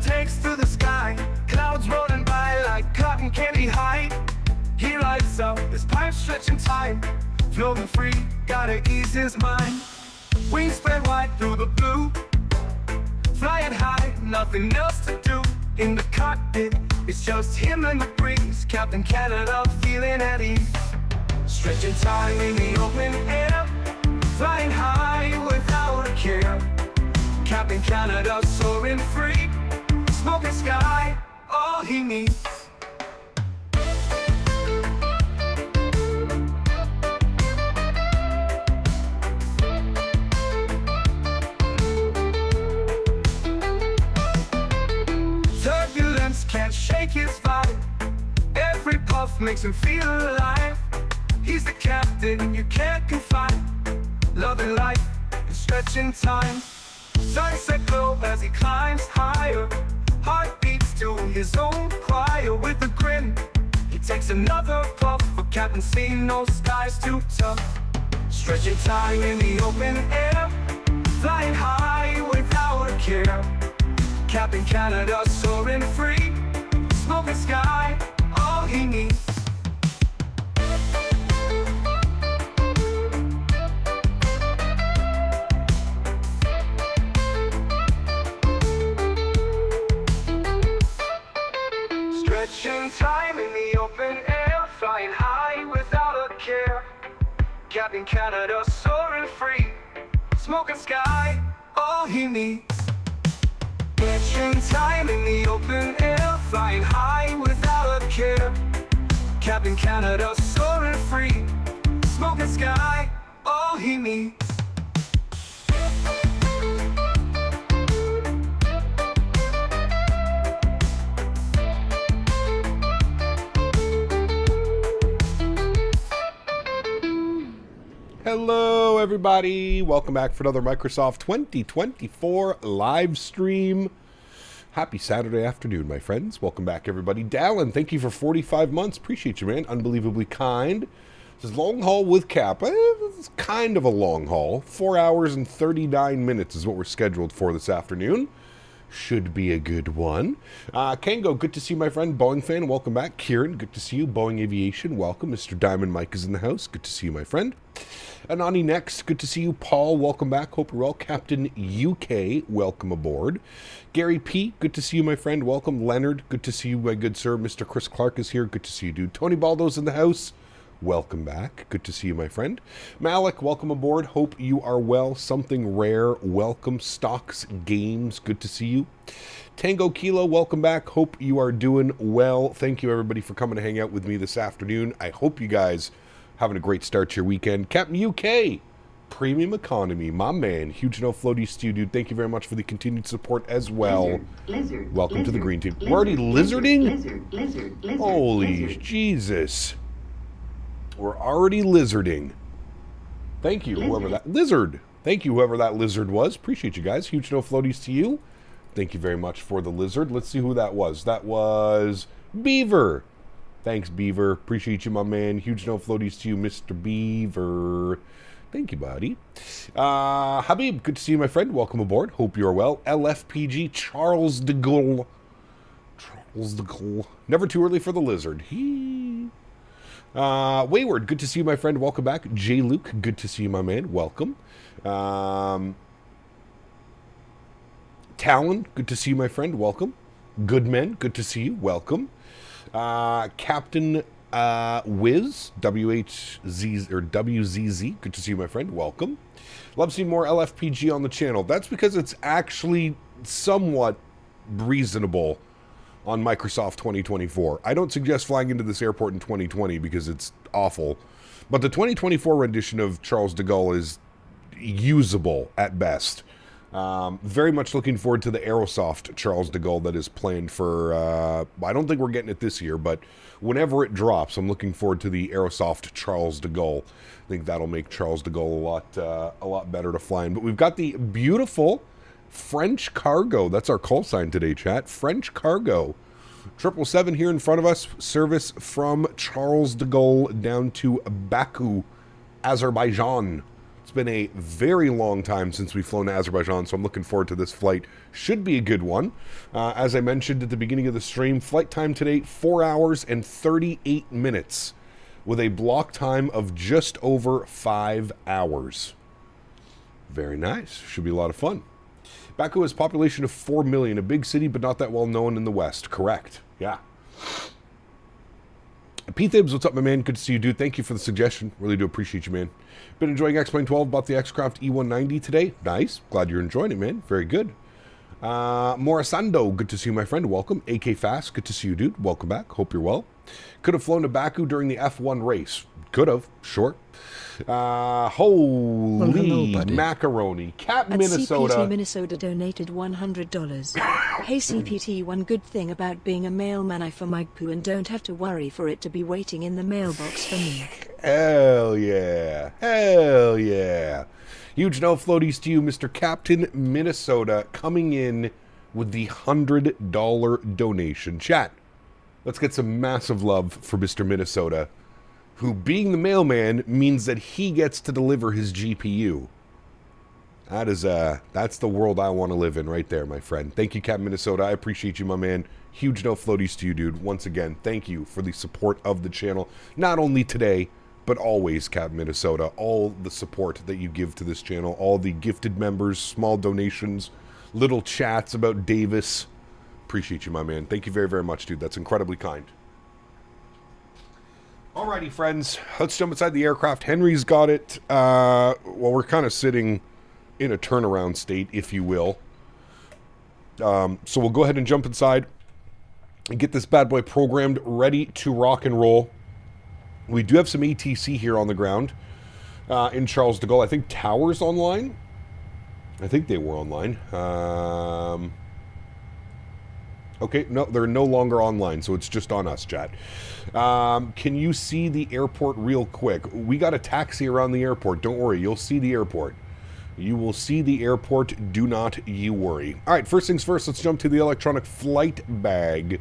takes to the sky, clouds rolling by like cotton candy high. He lights up, his pipes stretching time, floating free, gotta ease his mind. Wings spread wide through the blue, flying high, nothing else to do. In the cockpit, it's just him and the breeze, Captain Canada feeling at ease. Stretching time in the open air, flying high without a care. Captain Canada soaring free, smoking sky, all he needs. Turbulence can't shake his vibe, every puff makes him feel alive. He's the captain you can't confide, loving life and stretching time. Sunset glow as he climbs higher, heart beats to his own choir. With a grin, he takes another puff, but Captain seen no skies too tough. Stretching time in the open air, flying high without a care. Captain Canada soaring free, smoking sky, all he needs. Stretching time in the open air, flying high without a care. Captain Canada soaring free, smoking sky, all he needs. Stretching time in the open air, flying high without a care. Captain Canada soaring free, smoking sky, all he needs. Hello everybody, welcome back for another Microsoft 2024 live stream. Happy Saturday afternoon, my friends. Welcome back everybody. Dallin, thank you for 45 months. Appreciate you, man. Unbelievably kind. This is long haul with Cap. It's kind of a long haul. 4 hours and 39 minutes is what we're scheduled for this afternoon. Should be a good one. Kango, good to see you, my friend. Boeing fan, welcome back. Kieran, good to see you. Boeing Aviation, welcome. Mr. Diamond Mike is in the house. Good to see you, my friend. Anani next, good to see you. Paul, welcome back. Hope you're well. Captain UK, welcome aboard. Gary P, good to see you, my friend. Welcome. Leonard, good to see you, my good sir. Mr. Chris Clark is here. Good to see you, dude. AntoniBaldo's in the house. Welcome back. Good to see you, my friend. Malik, welcome aboard. Hope you are well. Something Rare, welcome. Stocks Games, good to see you. Tango Kilo, welcome back. Hope you are doing well. Thank you, everybody, for coming to hang out with me this afternoon. I hope you guys having a great start to your weekend. Captain UK, Premium Economy, my man. Huge no floaty stew, dude. Thank you very much for the continued support as well. Welcome to the green team. We're already lizarding? Holy Jesus. We're already lizarding. Thank you, whoever that lizard. Thank you, whoever that lizard was. Appreciate you guys. Huge no floaties to you. Thank you very much for the lizard. Let's see who that was. That was Beaver. Thanks, Beaver. Appreciate you, my man. Huge no floaties to you, Mr. Beaver. Thank you, buddy. Habib, good to see you, my friend. Welcome aboard. Hope you are well. LFPG, Charles de Gaulle. Charles de Gaulle. Never too early for the lizard. Wayward, good to see you, my friend. Welcome back. J. Luke, good to see you, my man. Welcome. Talon, good to see you, my friend. Welcome. Goodmen, good to see you. Welcome. Captain Wiz, WHZ or WZZ, good to see you, my friend. Welcome. Love seeing more LFPG on the channel. That's because it's actually somewhat reasonable on Microsoft 2024. I don't suggest flying into this airport in 2020 because it's awful. But the 2024 rendition of Charles de Gaulle is usable at best. Very much looking forward to the Aerosoft Charles de Gaulle that is planned for, I don't think we're getting it this year, but whenever it drops, I'm looking forward to the Aerosoft Charles de Gaulle. I think that'll make Charles de Gaulle a lot better to fly in. But we've got the beautiful French Cargo. That's our call sign today, chat. French Cargo. 777 here in front of us. Service from Charles de Gaulle down to Baku, Azerbaijan. It's been a very long time since we've flown to Azerbaijan, so I'm looking forward to this flight. Should be a good one. As I mentioned at the beginning of the stream, flight time today, 4 hours and 38 minutes, with a block time of just over 5 hours. Very nice. Should be a lot of fun. Baku has a population of 4 million, a big city, but not that well known in the West. Correct. Yeah. P-Thibs, what's up, my man? Good to see you, dude. Thank you for the suggestion. Really do appreciate you, man. Been enjoying X-Plane 12. Bought the X-Craft E190 today. Nice. Glad you're enjoying it, man. Very good. Morisando, good to see you, my friend. Welcome. AK Fast, good to see you, dude. Welcome back. Hope you're well. Could have flown to Baku during the F1 race. Could have. Sure. Holy macaroni. Cat Minnesota. CPT Minnesota donated $100. Hey CPT, one good thing about being a mailman, I for my poo and don't have to worry for it to be waiting in the mailbox for me. Hell yeah. Hell yeah. Huge no floaties to you, Mr. Captain Minnesota, coming in with the $100 donation. Chat, let's get some massive love for Mr. Minnesota, who, being the mailman, means that he gets to deliver his GPU. That's the world I want to live in right there, my friend. Thank you, Captain Minnesota. I appreciate you, my man. Huge no floaties to you, dude. Once again, thank you for the support of the channel. Not only today, but always, Captain Minnesota. All the support that you give to this channel, all the gifted members, small donations, little chats about Davis. Appreciate you, my man. Thank you very, very much, dude. That's incredibly kind. Alrighty, friends, let's jump inside the aircraft. Henry's got it. Well, we're kind of sitting in a turnaround state, if you will. So we'll go ahead and jump inside and get this bad boy programmed, ready to rock and roll. We do have some ATC here on the ground in Charles de Gaulle. I think Tower's online. I think they were online. Okay, no, they're no longer online, so it's just on us, chat. Can you see the airport real quick? We got a taxi around the airport. Don't worry, you'll see the airport. You will see the airport. Do not you worry. All right, first things first, let's jump to the electronic flight bag.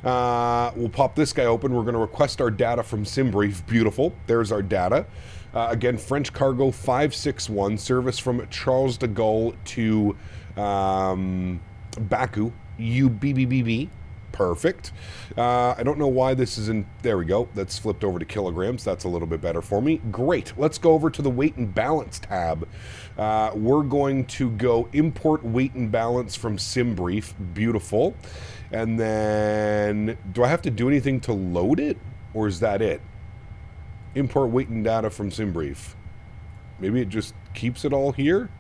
We'll pop this guy open. We're going to request our data from SimBrief. Beautiful. There's our data. Again, French Cargo 561, service from Charles de Gaulle to Baku. UBBB. Perfect. I don't know why this is in... There we go. That's flipped over to kilograms. That's a little bit better for me. Great. Let's go over to the weight and balance tab. We're going to go import weight and balance from SimBrief. Beautiful. And then... Do I have to do anything to load it? Or is that it? Import weight and data from SimBrief. Maybe it just keeps it all here?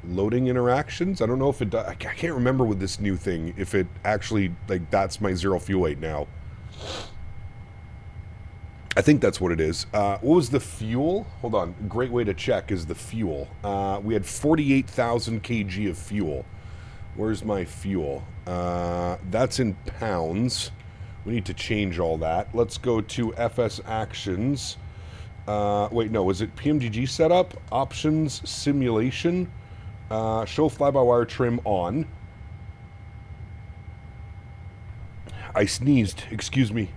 Loading interactions. I don't know if it does. I can't remember with this new thing if it actually, like, that's my zero fuel weight now. I think that's what it is. What was the fuel? Hold on. Great way to check is the fuel. We had 48,000 kg of fuel. Where's my fuel? That's in pounds. We need to change all that. Let's go to FS Actions. Wait, no. Is it PMDG setup? Options, simulation. Show fly-by-wire trim on. I sneezed. Excuse me.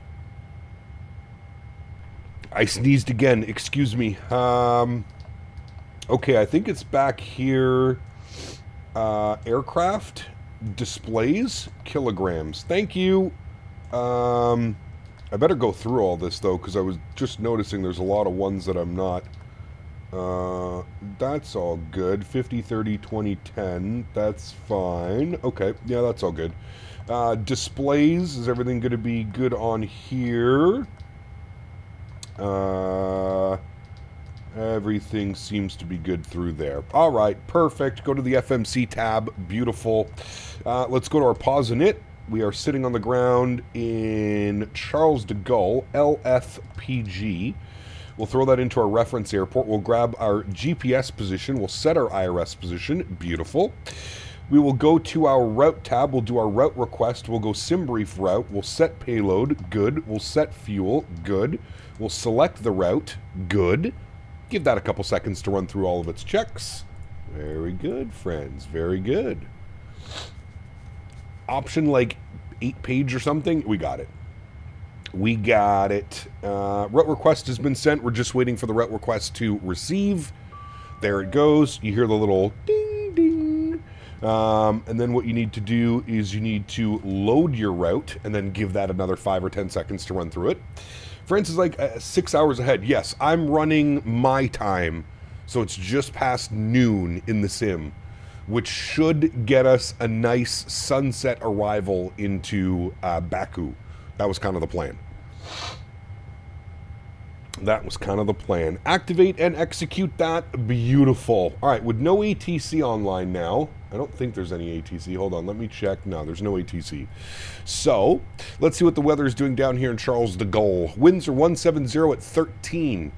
I sneezed again. Excuse me. Okay, I think it's back here. Aircraft. Displays. Kilograms. Thank you. I better go through all this, though, because I was just noticing there's a lot of ones that I'm not... that's all good. 50, 30, 20, 10. That's fine. Okay, yeah, that's all good. Displays, is everything going to be good on here? Everything seems to be good through there. All right, perfect. Go to the FMC tab. Beautiful. Let's go to our pause init. We are sitting on the ground in Charles de Gaulle, LFPG. We'll throw that into our reference airport. We'll grab our GPS position. We'll set our IRS position. Beautiful. We will go to our route tab. We'll do our route request. We'll go SimBrief route. We'll set payload. Good. We'll set fuel. Good. We'll select the route. Good. Give that a couple seconds to run through all of its checks. Very good, friends. Very good. Option like 8-page or something. We got it. We got it. Route request has been sent. We're just waiting for the route request to receive. There it goes. You hear the little ding, ding. And then what you need to do is you need to load your route and then give that another 5 or 10 seconds to run through it. France is like 6 hours ahead. Yes, I'm running my time, so it's just past noon in the sim, which should get us a nice sunset arrival into Baku. That was kind of the plan. That was kind of the plan. Activate and execute that. Beautiful. All right, with no ATC online now. I don't think there's any ATC. Hold on, let me check. No, there's no ATC. So, let's see what the weather is doing down here in Charles de Gaulle. Winds are 170 at 13.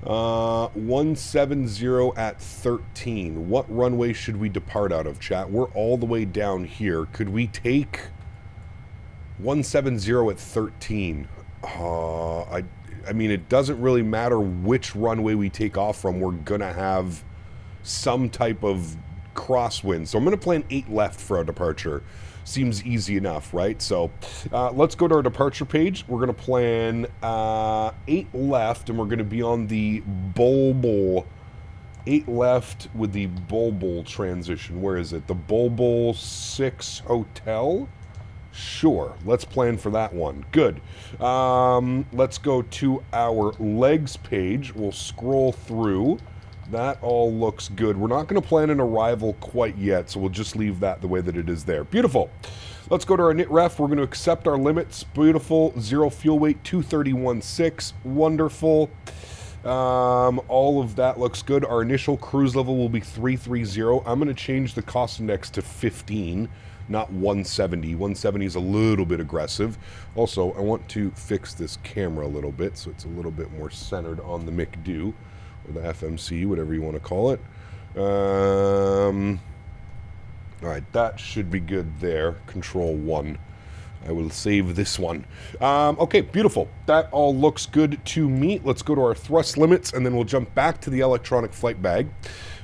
170 at 13. What runway should we depart out of, chat? We're all the way down here. Could we take 170 at 13? I mean, it doesn't really matter which runway we take off from. We're going to have some type of crosswind. So I'm going to plan 8 left for our departure. Seems easy enough, right? So let's go to our departure page. We're going to plan 8 left, and we're going to be on the Bulbul. 8 left with the Bulbul transition. Where is it? The Bulbul 6 Hotel? Sure, let's plan for that one. Good. Let's go to our legs page. We'll scroll through. That all looks good. We're not going to plan an arrival quite yet, so we'll just leave that the way that it is there. Beautiful. Let's go to our NITREF. We're going to accept our limits. Beautiful. 0 fuel weight, 231.6. Wonderful. All of that looks good. Our initial cruise level will be 330. I'm going to change the cost index to 15. Not 170. 170 is a little bit aggressive. Also, I want to fix this camera a little bit so it's a little bit more centered on the McDo, or the FMC, whatever you want to call it. All right, that should be good there. Control 1. I will save this one. Okay, beautiful. That all looks good to me. Let's go to our thrust limits, and then we'll jump back to the electronic flight bag.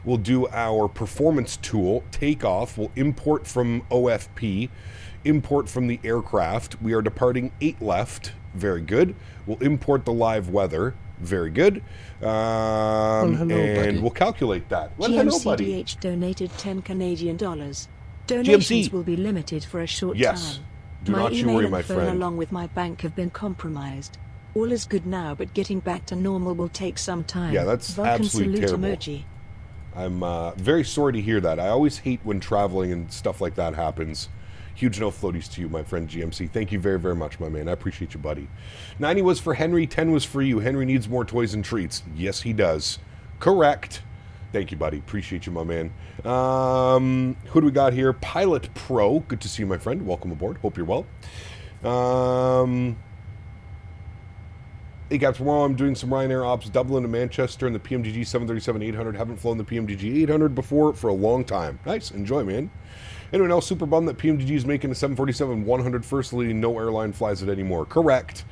We'll do our performance tool, takeoff. We'll import from OFP, import from the aircraft. We are departing 8 left. Very good. We'll import the live weather. Very good. And buddy. We'll calculate that. Well, hello, buddy. GMCDH donated 10 Canadian dollars. Donations GMC. Will be limited for a short yes. time. Do not you worry, my friend. Along with my bank have been compromised. All is good now, but getting back to normal will take some time. Yeah, that's absolutely terrible. Emoji. I'm very sorry to hear that. I always hate when traveling and stuff like that happens. Huge no floaties to you, my friend GMC. Thank you very, very much, my man. I appreciate you, buddy. 90 was for Henry, 10 was for you. Henry needs more toys and treats. Yes, he does. Correct. Thank you, buddy. Appreciate you, my man. Who do we got here? Pilot Pro. Good to see you, my friend. Welcome aboard. Hope you're well. Hey, guys, tomorrow I'm doing some Ryanair ops, Dublin to Manchester, and the PMDG 737-800. Haven't flown the PMDG 800 before for a long time. Nice. Enjoy, man. Anyone else super bummed that PMDG is making a 747-100 firstly, no airline flies it anymore? Correct.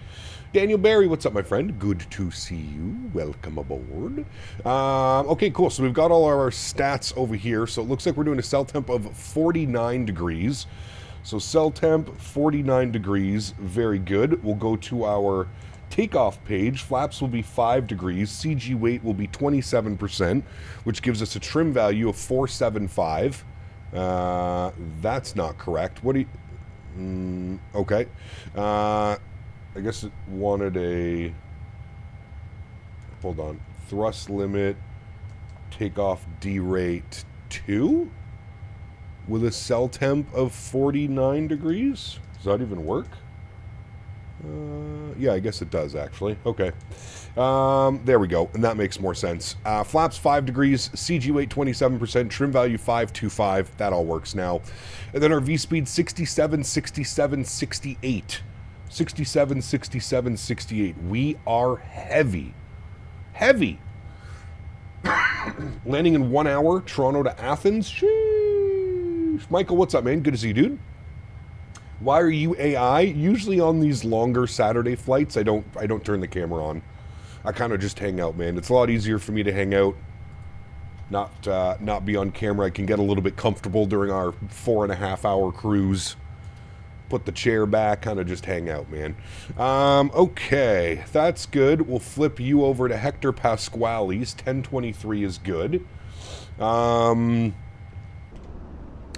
Daniel Barry, what's up, my friend? Good to see you. Welcome aboard. Okay, cool. So we've got all our stats over here. So it looks like we're doing a cell temp of 49 degrees. So cell temp, 49 degrees. Very good. We'll go to our takeoff page. Flaps will be 5 degrees. CG weight will be 27%, which gives us a trim value of 475. That's not correct. What do you... okay. I guess it wanted a... Hold on. Thrust limit, takeoff derate 2? With a cell temp of 49 degrees? Does that even work? Yeah, I guess it does, actually. Okay. There we go. And that makes more sense. Flaps 5 degrees, CG weight 27%, trim value 525. That all works now. And then our V-speed 67, 67, 68. 67, 67, 68. We are heavy. Heavy. Landing in 1 hour, Toronto to Athens. Sheesh. Michael, what's up, man? Good to see you, dude. Why are you AI? Usually on these longer Saturday flights, I don't turn the camera on. I kind of just hang out, man. It's a lot easier for me to hang out, not be on camera. I can get a little bit comfortable during our 4.5 hour cruise. put the chair back, kind of just hang out, man. Okay, that's good. We'll flip you over to Hector Pasquale's. 1023 is good.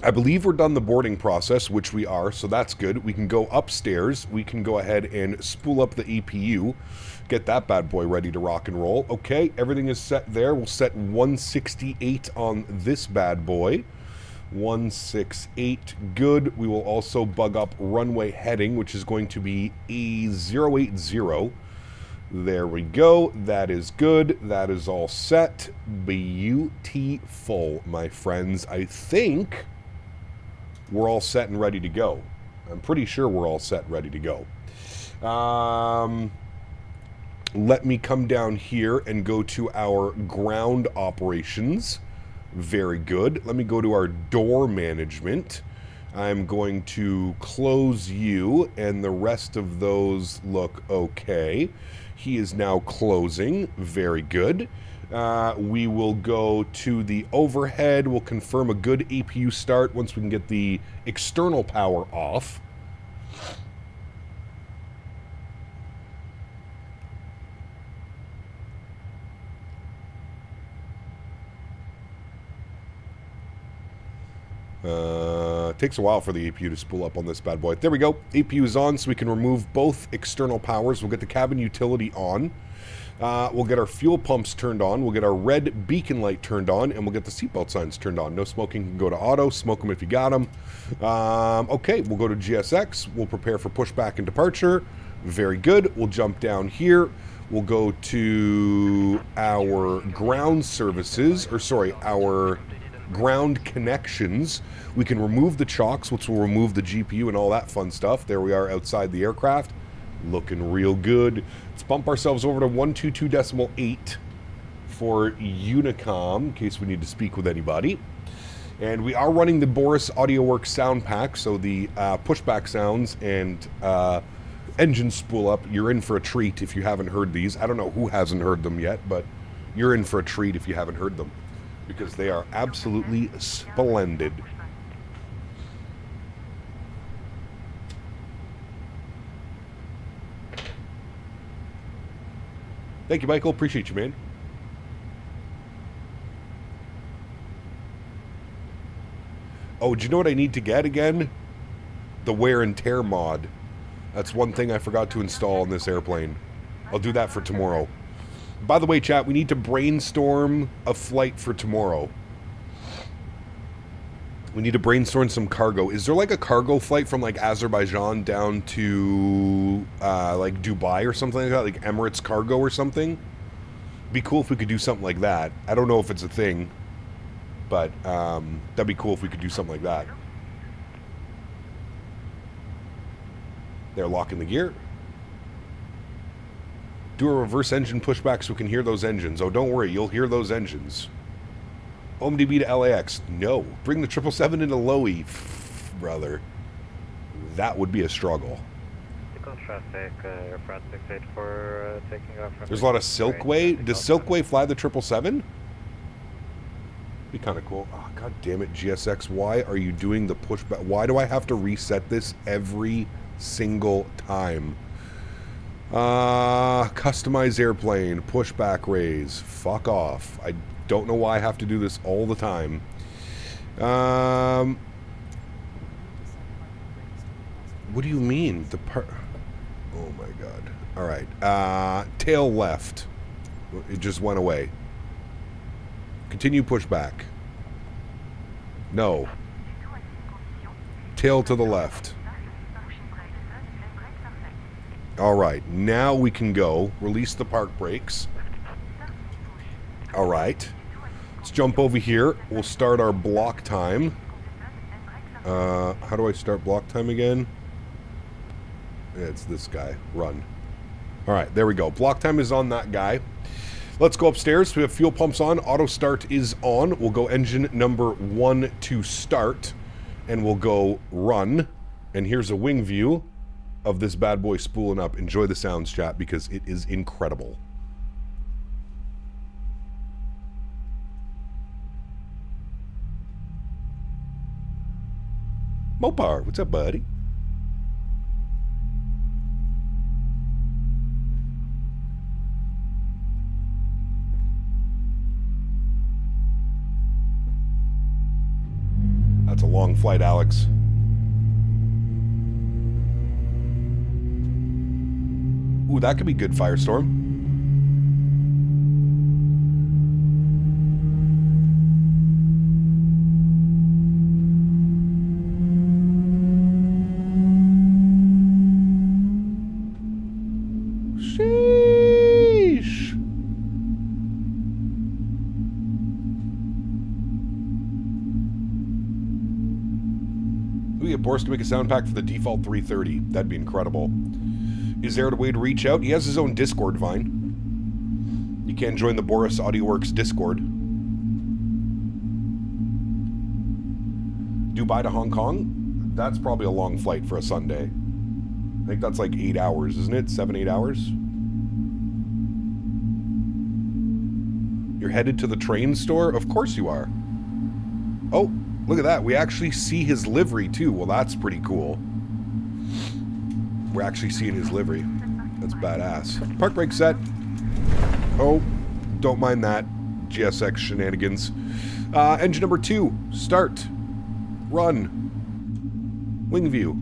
I believe we're done the boarding process, which we are, so that's good. We can go upstairs. We can go ahead and spool up the EPU, get that bad boy ready to rock and roll. Okay, everything is set there. We'll set 168 on this bad boy. 168, good. We will also bug up runway heading, which is going to be E080. There we go. That is good. That is all set. Beautiful, my friends. I think we're all set and ready to go. I'm pretty sure we're all set and ready to go. Let me come down here and go to our ground operations. Very good. Let me go to our door management. I'm going to close you, and the rest of those look okay. He is now closing. Very good. We will go to the overhead. We'll confirm a good APU start once we can get the external power off. Takes a while for the APU to spool up on this bad boy. There we go. APU is on, so we can remove both external powers. We'll get the cabin utility on. We'll get our fuel pumps turned on. We'll get our red beacon light turned on, and we'll get the seatbelt signs turned on. No smoking can go to auto. Smoke them if you got them. Okay, we'll go to GSX. We'll prepare for pushback and departure. Very good. We'll jump down here. We'll go to our ground services, or sorry, our ground connections. We can remove the chocks, which will remove the GPU and all that fun stuff. There we are outside the aircraft. Looking real good. Let's bump ourselves over to 122.8 for Unicom, in case we need to speak with anybody. And we are running the Boris AudioWorks sound pack, so the pushback sounds and engine spool up, you're in for a treat if you haven't heard these. I don't know who hasn't heard them yet, but you're in for a treat if you haven't heard them, because they are absolutely splendid. Thank you, Michael. Appreciate you, man. Oh, do you know what I need to get again? The wear and tear mod. That's one thing I forgot to install on this airplane. I'll do that for tomorrow. By the way, chat, we need to brainstorm a flight for tomorrow. We need to brainstorm some cargo. Is there like a cargo flight from like Azerbaijan down to like Dubai or something like that? Like Emirates Cargo or something? Be cool if we could do something like that. I don't know if it's a thing, but that'd be cool if we could do something like that. They're locking the gear. Do a reverse engine pushback so we can hear those engines. Oh, don't worry, you'll hear those engines. OMDB to LAX. No. Bring the 777 into Lowy. Brother. That would be a struggle. Traffic, aircraft 684 taking off from... There's a lot of Silkway. Does Silkway fly the 777? Be kind of cool. Oh, God damn it, GSX. Why are you doing the pushback? Why do I have to reset this every single time? Customize airplane. Pushback raise. Fuck off. I don't know why I have to do this all the time. What do you mean? Oh my god. Alright. Tail left. It just went away. Continue pushback. No. Tail to the left. Alright. Now we can go. Release the park brakes. Alright. Let's jump over here. We'll start our block time. How do I start block time again? Yeah, it's this guy. Run. Alright, there we go. Block time is on that guy. Let's go upstairs. We have fuel pumps on. Auto start is on. We'll go engine number 1 to start. And we'll go run. And here's a wing view of this bad boy spooling up. Enjoy the sounds, chat, because it is incredible. Mopar, what's up, buddy? That's a long flight, Alex. Ooh, that could be good, Firestorm. Sheesh. We get Boris to make a sound pack for the default 330. That'd be incredible. Is there a way to reach out? He has his own Discord, Vine. You can join the Boris AudioWorks Discord. Dubai to Hong Kong? That's probably a long flight for a Sunday. I think that's like 8 hours, isn't it? 7, 8 hours? You're headed to the train store? Of course you are. Oh, look at that. We actually see his livery too. Well, that's pretty cool. We're actually seeing his livery. That's badass. Park brake set. Oh, don't mind that. GSX shenanigans. Engine number 2. Start. Run. Wing view.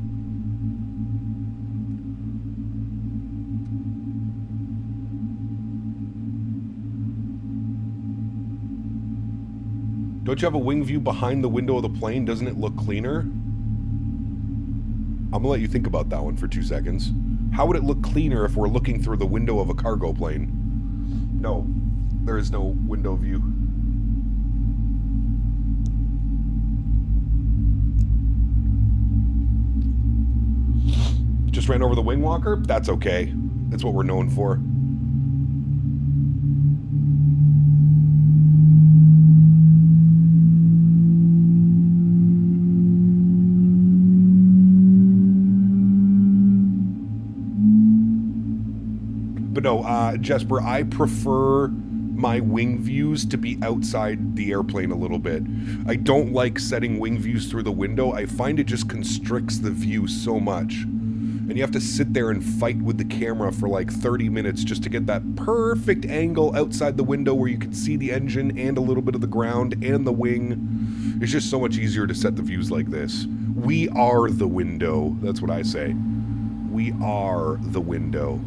Don't you have a wing view behind the window of the plane? Doesn't it look cleaner? I'm gonna let you think about that one for 2 seconds. How would it look cleaner if we're looking through the window of a cargo plane? No, there is no window view. Just ran over the wing walker? That's okay. That's what we're known for. But no, Jesper, I prefer my wing views to be outside the airplane a little bit. I don't like setting wing views through the window. I find it just constricts the view so much. And you have to sit there and fight with the camera for like 30 minutes just to get that perfect angle outside the window where you can see the engine and a little bit of the ground and the wing. It's just so much easier to set the views like this. We are the window. That's what I say. We are the window.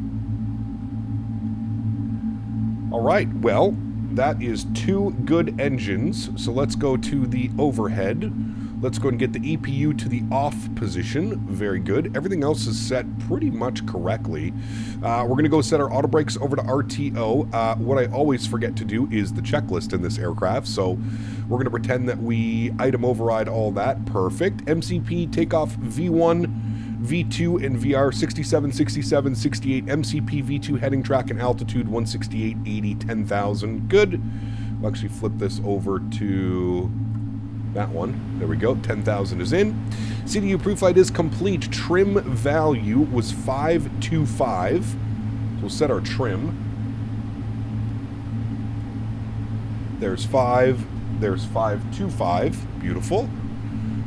All right, well, that is 2 good engines. So let's go to the overhead. Let's go and get the EPU to the off position. Very good. Everything else is set pretty much correctly. We're going to go set our auto brakes over to RTO. What I always forget to do is the checklist in this aircraft. So we're going to pretend that we item override all that. Perfect. MCP takeoff V1. V2 and VR 67, 67, 68, MCP V2 heading track and altitude 168, 80, 10,000. Good. We'll actually flip this over to that one. There we go. 10,000 is in. CDU pre-flight is complete. Trim value was 525. So we'll set our trim. There's 5. There's 525. Beautiful.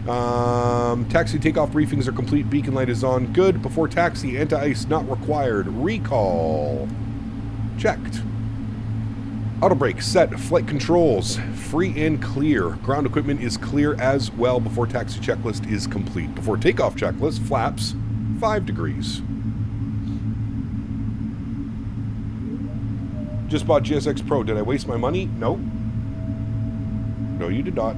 Taxi takeoff briefings are complete. Beacon light is on. Good. Before taxi, anti-ice not required. Recall. Checked. Auto brake set. Flight controls free and clear. Ground equipment is clear as well. Before taxi checklist is complete. Before takeoff checklist, flaps 5 degrees. Just bought GSX Pro. Did I waste my money? No. No, you did not.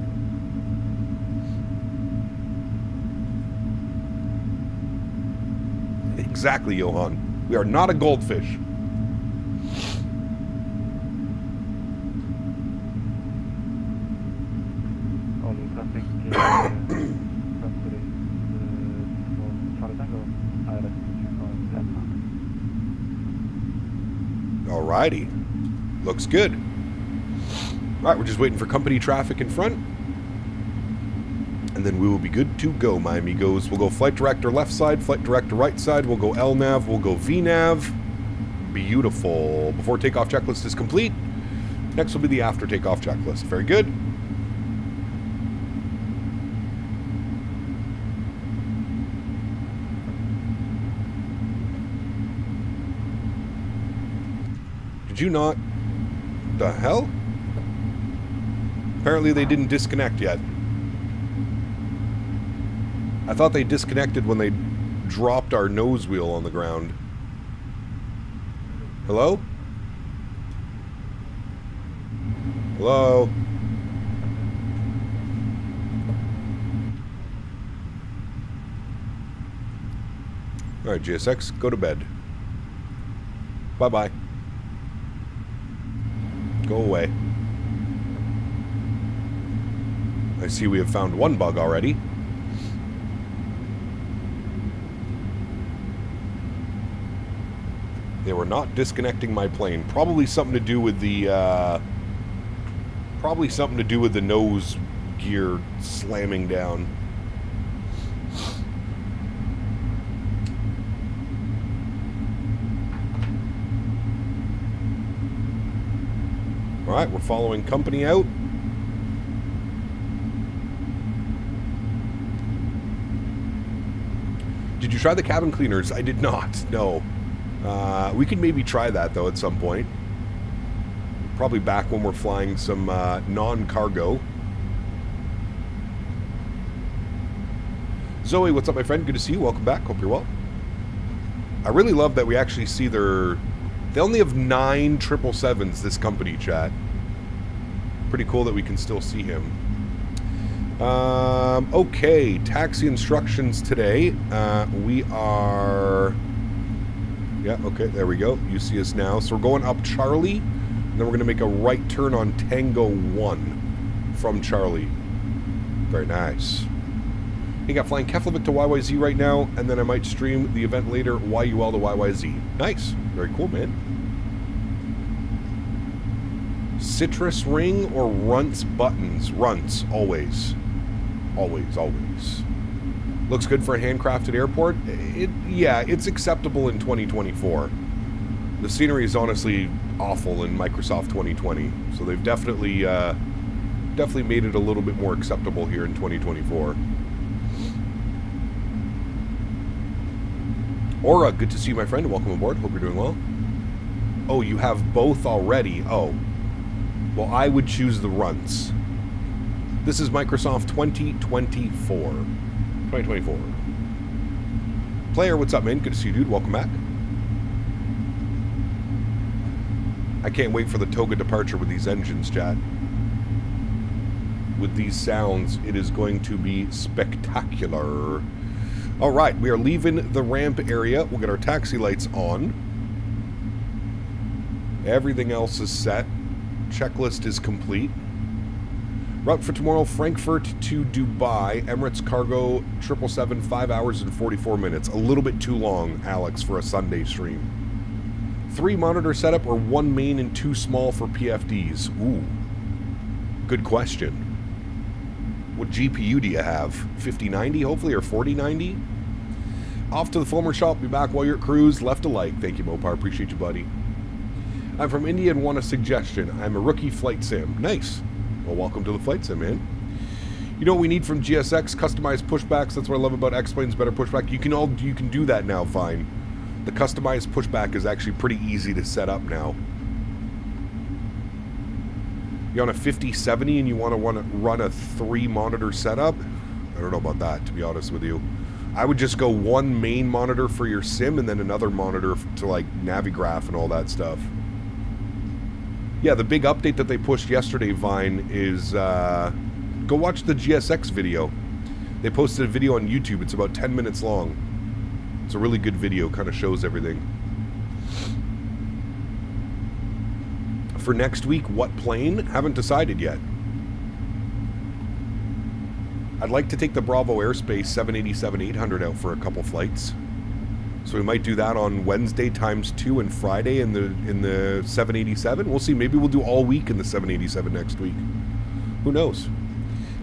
Exactly, Johan. We are not a goldfish. Alrighty. Looks good. Alright, we're just waiting for company traffic in front. And then we will be good to go, my amigos. We'll go flight director left side, flight director right side. We'll go LNAV, we'll go VNAV. Beautiful. Before takeoff checklist is complete. Next will be the after takeoff checklist. Very good. Did you not? The hell? Apparently they didn't disconnect yet. I thought they disconnected when they dropped our nose wheel on the ground. Hello? Hello? Alright, GSX, go to bed. Bye-bye. Go away. I see we have found one bug already. They were not disconnecting my plane. Probably something to do with the, nose gear slamming down. Alright, we're following company out. Did you try the cabin cleaners? I did not, no. We could maybe try that, though, at some point. Probably back when we're flying some non-cargo. Zoe, what's up, my friend? Good to see you. Welcome back. Hope you're well. I really love that we actually see their... They only have 9 777s, this company, chat. Pretty cool that we can still see him. Okay, taxi instructions today. We are... Yeah, okay, there we go. You see us now. So we're going up Charlie, and then we're going to make a right turn on Tango 1 from Charlie. Very nice. You got flying Keflavik to YYZ right now, and then I might stream the event later, YUL to YYZ. Nice. Very cool, man. Citrus ring or runts buttons? Runts, always. Always, always. Looks good for a handcrafted airport. Yeah, it's acceptable in 2024. The scenery is honestly awful in Microsoft 2020, so they've definitely made it a little bit more acceptable here in 2024. Aura, good to see you, my friend. Welcome aboard. Hope you're doing well. Oh, you have both already. Oh, well, I would choose the runts. This is Microsoft 2024. 2024. Player, what's up, man? Good to see you, dude. Welcome back. I can't wait for the Toga departure with these engines, chat. With these sounds, it is going to be spectacular. All right, we are leaving the ramp area. We'll get our taxi lights on. Everything else is set. Checklist is complete. Route for tomorrow, Frankfurt to Dubai, Emirates Cargo 777, 5 hours and 44 minutes. A little bit too long, Alex, for a Sunday stream. 3 monitor setup or 1 main and 2 small for PFDs? Ooh, good question. What GPU do you have? 5090 hopefully, or 4090? Off to the Fulmer shop, be back while you're at cruise. Left a like. Thank you, Mopar. Appreciate you, buddy. I'm from India and want a suggestion. I'm a rookie flight sim. Nice. Well, welcome to the flight sim, man. You know what we need from GSX? Customized pushbacks. That's what I love about X-Plane's better pushback. You can do that now, fine. The customized pushback is actually pretty easy to set up now. You're on a 5070 and you want to run a 3 monitor setup? I don't know about that, to be honest with you. I would just go 1 main monitor for your sim and then another monitor to like Navigraph and all that stuff. Yeah, the big update that they pushed yesterday, Vine, is go watch the GSX video. They posted a video on YouTube. It's about 10 minutes long. It's a really good video, kind of shows everything. For next week, what plane? Haven't decided yet. I'd like to take the Bravo Airspace 787-800 out for a couple flights. So we might do that on Wednesday ×2 and Friday in the 787. We'll see. Maybe we'll do all week in the 787 next week. Who knows?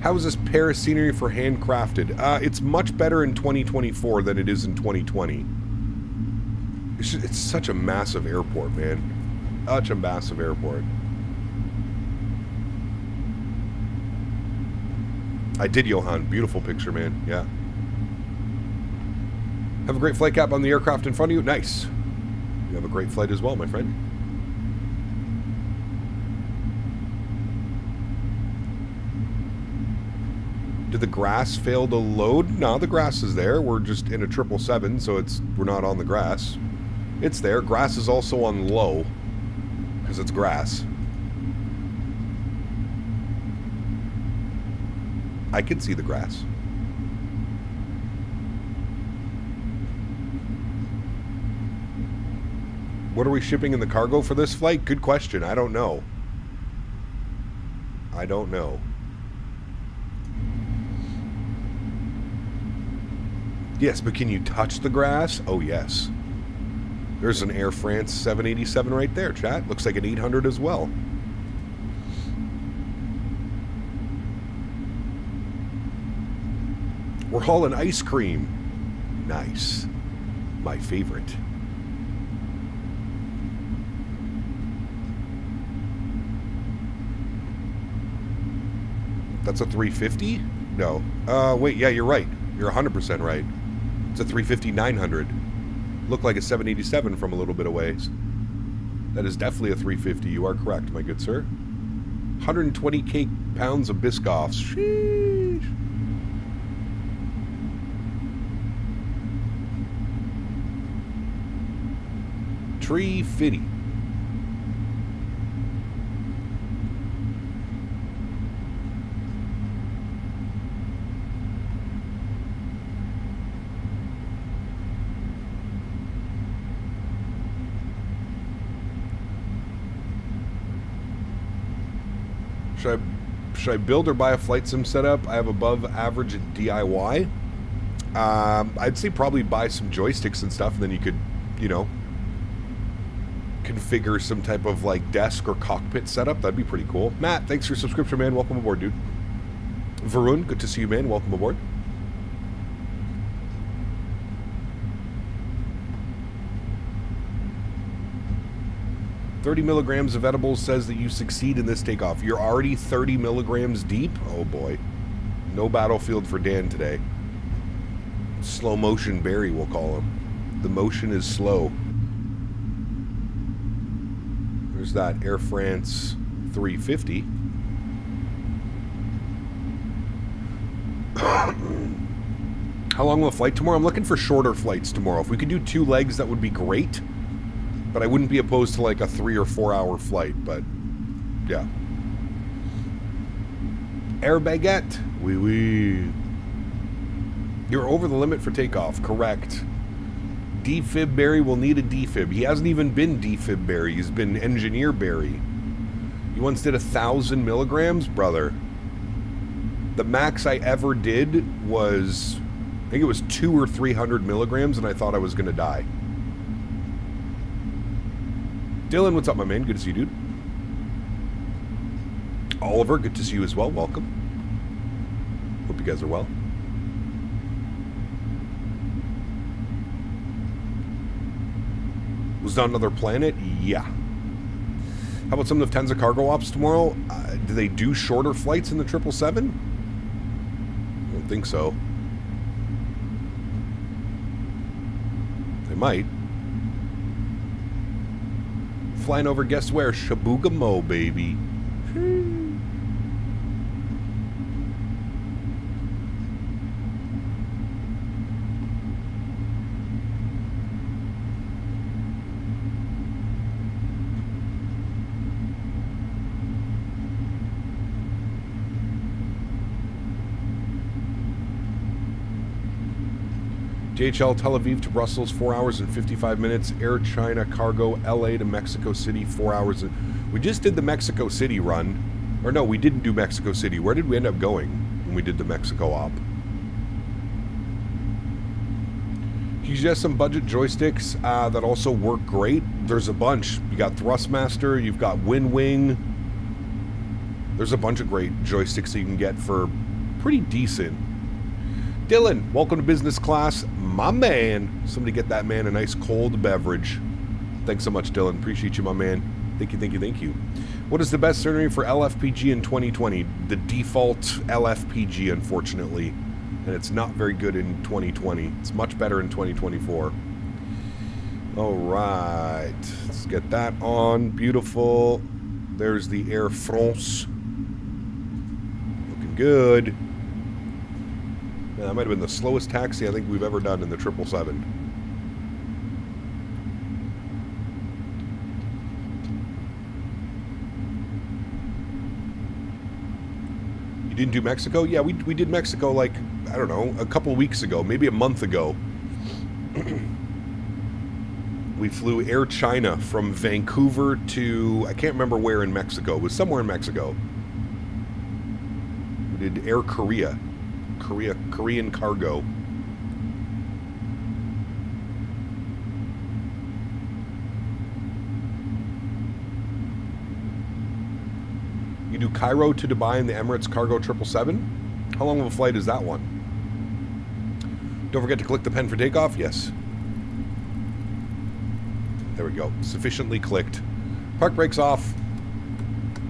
How is this Paris scenery for handcrafted? It's much better in 2024 than it is in 2020. It's such a massive airport, man. Such a massive airport. I did, Johan. Beautiful picture, man. Yeah. Have a great flight cap on the aircraft in front of you. Nice. You have a great flight as well, my friend. Did the grass fail to load? No, the grass is there. We're just in a 777, so we're not on the grass. It's there. Grass is also on low, because it's grass. I can see the grass. What are we shipping in the cargo for this flight? Good question. I don't know. I don't know. Yes, but can you touch the grass? Oh, yes. There's an Air France 787 right there, chat. Looks like an 800 as well. We're hauling ice cream. Nice. My favorite. That's a 350? No. Wait, yeah, you're right. You're 100% right. It's a 350-900. Looked like a 787 from a little bit away. That is definitely a 350. You are correct, my good sir. 120 pounds of Biscoffs. Sheesh. Tree fitty. Should I build or buy a flight sim setup? I have above average DIY. I'd say probably buy some joysticks and stuff, and then you could, you know, configure some type of like desk or cockpit setup. That'd be pretty cool. Matt, thanks for your subscription, man. Welcome aboard, dude. Varun, good to see you, man. Welcome aboard. $30 milligrams of edibles says that you succeed in this takeoff. You're already 30 milligrams deep? Oh boy. No battlefield for Dan today. Slow motion Barry, we'll call him. The motion is slow. There's that Air France 350. How long will the flight tomorrow? I'm looking for shorter flights tomorrow. If we could do 2 legs, that would be great. But I wouldn't be opposed to like a 3 or 4 hour flight, but yeah. Air baguette. Oui, oui. You're over the limit for takeoff. Correct. Defib Barry will need a defib. He hasn't even been defib Barry. He's been engineer Barry. You once did 1,000 milligrams? Brother. The max I ever did was, I think it was 200 or 300 milligrams, and I thought I was going to die. Dylan, what's up, my man? Good to see you, dude. Oliver, good to see you as well. Welcome. Hope you guys are well. Was on another planet? Yeah. How about some of the tens of cargo ops tomorrow? Do they do shorter flights in the 777? I don't think so. They might. Flying over, guess where? Shabugamo, baby. DHL Tel Aviv to Brussels, 4 hours and 55 minutes. Air China Cargo LA to Mexico City, 4 hours. We just did the Mexico City run. Or no, we didn't do Mexico City. Where did we end up going when we did the Mexico op? You suggest some budget joysticks that also work great. There's a bunch. You got Thrustmaster, you've got WinWing. There's a bunch of great joysticks that you can get for pretty decent. Dylan, welcome to business class. My man. Somebody get that man a nice cold beverage. Thanks so much, Dylan. Appreciate you, my man. Thank you, thank you, thank you. What is the best scenery for LFPG in 2020? The default LFPG, unfortunately. And it's not very good in 2020. It's much better in 2024. All right. Let's get that on. Beautiful. There's the Air France. Looking good. Yeah, that might have been the slowest taxi I think we've ever done in the 777. You didn't do Mexico? Yeah, we did Mexico like, I don't know, a couple weeks ago, maybe a month ago. We flew Air China from Vancouver to, I can't remember where in Mexico. It was somewhere in Mexico. We did Air Korea. Korean cargo. You do Cairo to Dubai in the Emirates Cargo 777? How long of a flight is that one? Don't forget to click the pen for takeoff. Yes. There we go. Sufficiently clicked. Park brakes off.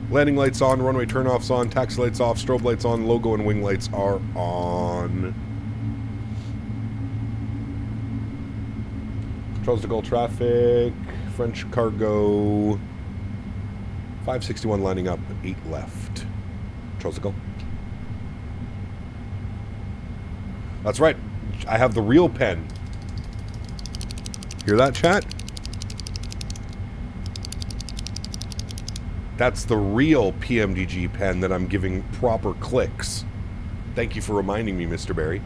Landing lights on. Runway turnoffs on. Taxi lights off. Strobe lights on. Logo and wing lights are on. Controls to goal traffic. French cargo. 561 lining up. 8 left. Controls to go. That's right. I have the real pen. Hear that, chat? That's the real PMDG pen that I'm giving proper clicks. Thank you for reminding me, Mr. Barry.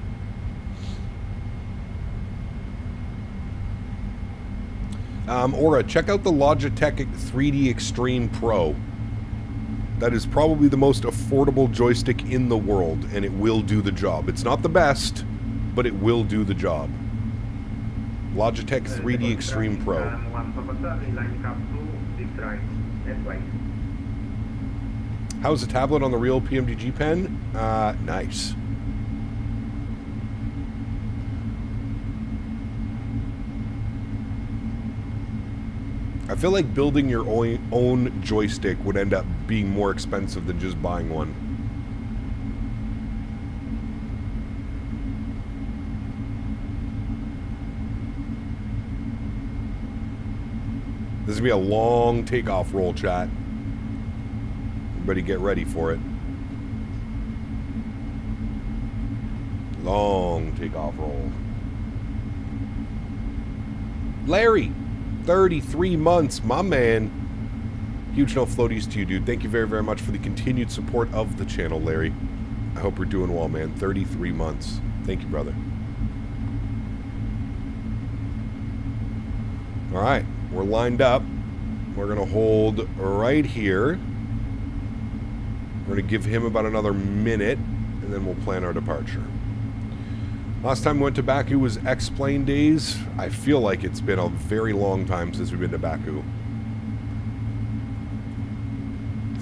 Aura, check out the Logitech 3D Extreme Pro. That is probably the most affordable joystick in the world, and it will do the job. It's not the best, but it will do the job. Logitech 3D Extreme Pro. How's the tablet on the real PMDG pen? Nice. I feel like building your own joystick would end up being more expensive than just buying one. This is going to be a long takeoff roll, chat. Everybody get ready for it. Long takeoff roll. Larry, 33 months, my man. Huge no floaties to you, dude. Thank you very, very much for the continued support of the channel, Larry. I hope we're doing well, man. 33 months. Thank you, brother. All right, we're lined up. We're going to hold right here. We're going to give him about another minute, and then we'll plan our departure. Last time we went to Baku was X-Plane days. I feel like it's been a very long time since we've been to Baku.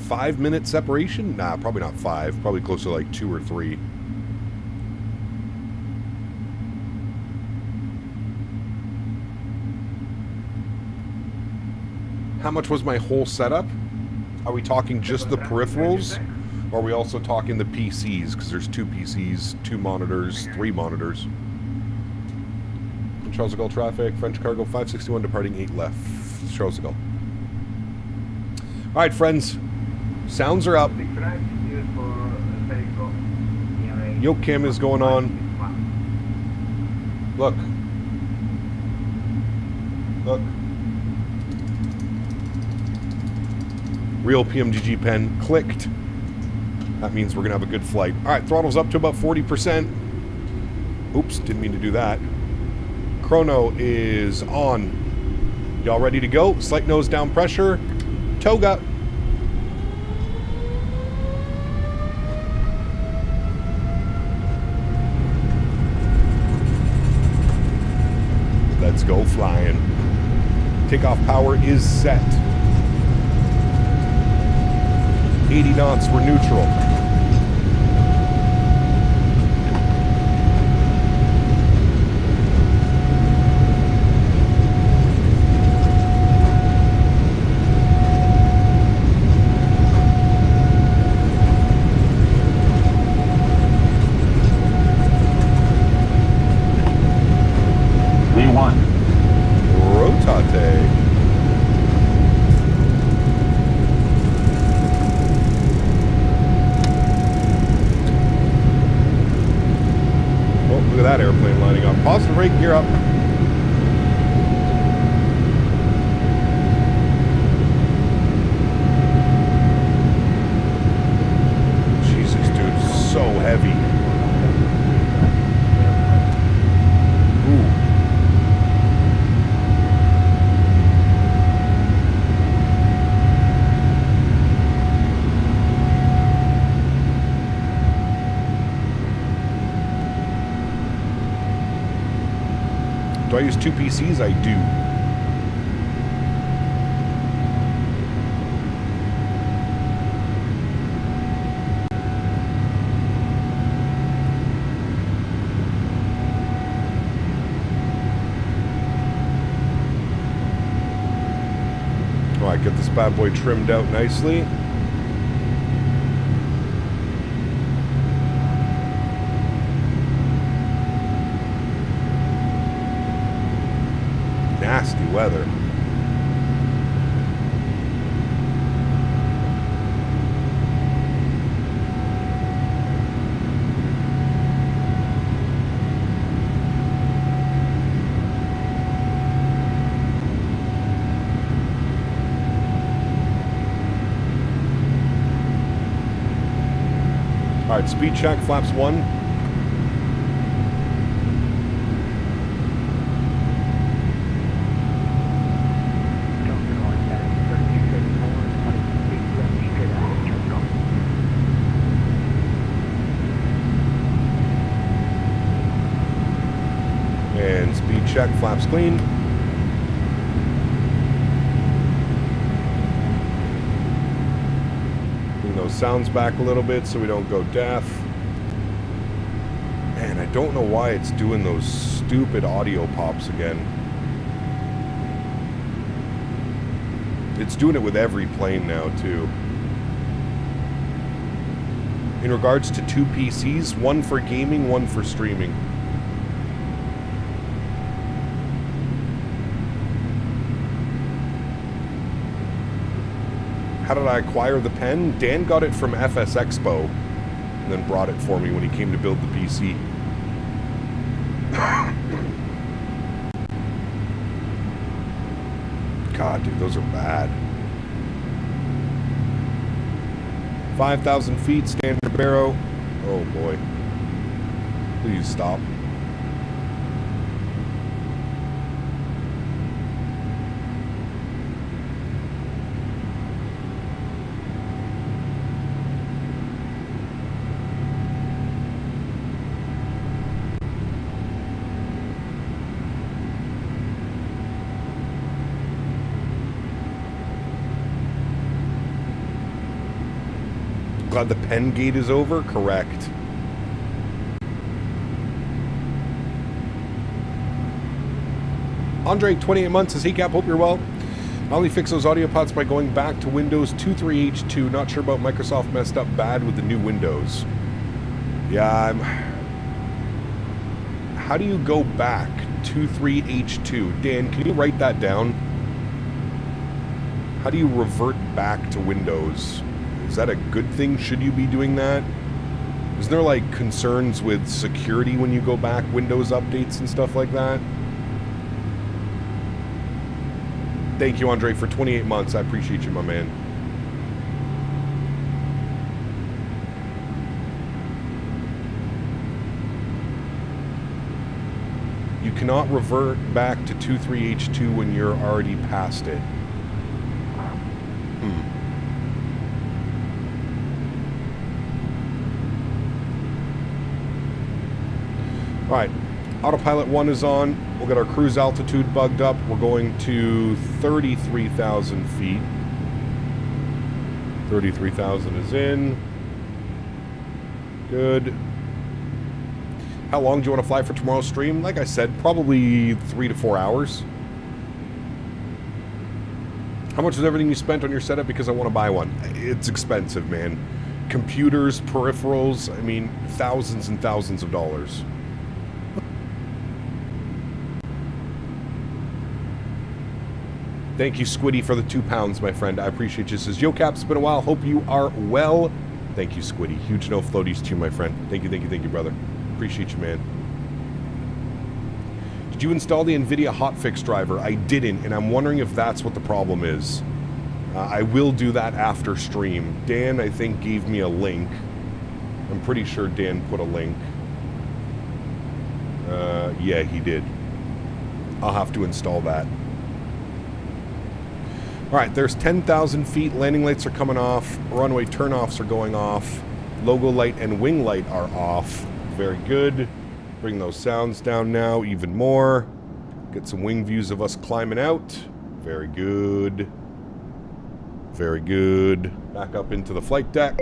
5-minute separation? Nah, probably not 5. Probably closer to like 2 or 3. How much was my whole setup? Are we talking just the peripherals? Or are we also talking the PCs? Because there's 2 PCs, 2 monitors, 3 monitors. Charles de Gaulle traffic, French cargo 561 departing 8 left. Charles de Gaulle. All right, friends. Sounds are up. Yoke cam is going on. Look. Look. Real PMDG pen clicked. That means we're going to have a good flight. All right, throttle's up to about 40%. Oops, didn't mean to do that. Chrono is on. Y'all ready to go? Slight nose down pressure. Toga. Let's go flying. Takeoff power is set. 80 knots, we're neutral. V1. Rotate. at that airplane lining up. Positive rate, gear up. Jesus, dude, so heavy. Do I use two PCs? I do. All right, get this bad boy trimmed out nicely. Nasty weather. All right, speed check, flaps 1. Check, flaps clean. Bring those sounds back a little bit so we don't go deaf. Man, I don't know why it's doing those stupid audio pops again. It's doing it with every plane now, too. In regards to two PCs, one for gaming, one for streaming. How did I acquire the pen? Dan got it from FS Expo and then brought it for me when he came to build the PC. God, dude, those are bad. 5,000 feet, standard barrow. Oh boy. Please stop. Glad the pen gate is over? Correct. Andre, 28 months, says, hey Cap, hope you're well. I only fix those audio pods by going back to Windows 23H2. Not sure about Microsoft messed up bad with the new Windows. Yeah, how do you go back? 23H2. Dan, can you write that down? How do you revert back to Windows? Is that a good thing? Should you be doing that? Isn't there like concerns with security when you go back, Windows updates and stuff like that? Thank you, Andre, for 28 months. I appreciate you, my man. You cannot revert back to 23H2 when you're already past it. All right, autopilot 1 is on. We'll get our cruise altitude bugged up. We're going to 33,000 feet. 33,000 is in. Good. How long do you want to fly for tomorrow's stream? Like I said, probably 3 to 4 hours. How much is everything you spent on your setup? Because I want to buy one. It's expensive, man. Computers, peripherals, I mean, thousands and thousands of dollars. Thank you, Squiddy, for the £2, my friend. I appreciate you. Says, yo, Cap, it's been a while. Hope you are well. Thank you, Squiddy. Huge no floaties to you, my friend. Thank you, brother. Appreciate you, man. Did you install the NVIDIA hotfix driver? I didn't, and I'm wondering if that's what the problem is. I will do that after stream. Dan, I think, gave me a link. I'm pretty sure Dan put a link. Yeah, he did. I'll have to install that. Alright, there's 10,000 feet. Landing lights are coming off. Runway turnoffs are going off. Logo light and wing light are off. Very good. Bring those sounds down now even more. Get some wing views of us climbing out. Very good. Very good. Back up into the flight deck.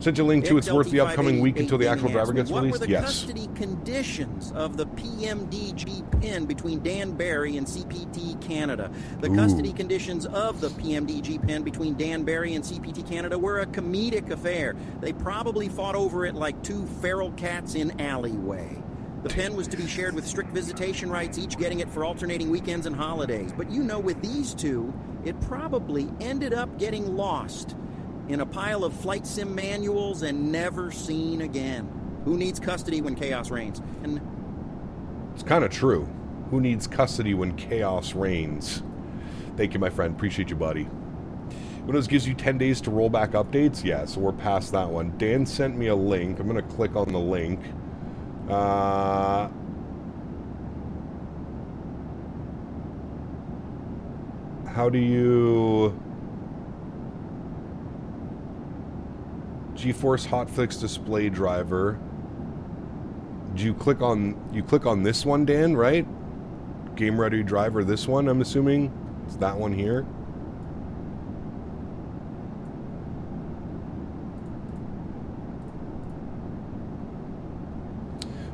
Sent you a link to it's worth the upcoming week until the actual driver gets released? What were the yes. custody conditions of the PMDG pin between Dan Barry and CPT Canada? The custody conditions of the PMDG pin between Dan Barry and CPT Canada were a comedic affair. They probably fought over it like two feral cats in alleyway. The pen was to be shared with strict visitation rights, each getting it for alternating weekends and holidays. But you know, with these two, it probably ended up getting lost in a pile of flight sim manuals and never seen again. Who needs custody when chaos reigns? And it's kind of true. Who needs custody when chaos reigns? Thank you, my friend. Appreciate you, buddy. Windows gives you 10 days to roll back updates? Yeah, so we're past that one. Dan sent me a link. I'm going to click on the link. How do you... GeForce hotfix display driver. Do you click on this one, Dan, right? Game ready driver, this one, I'm assuming. It's that one here.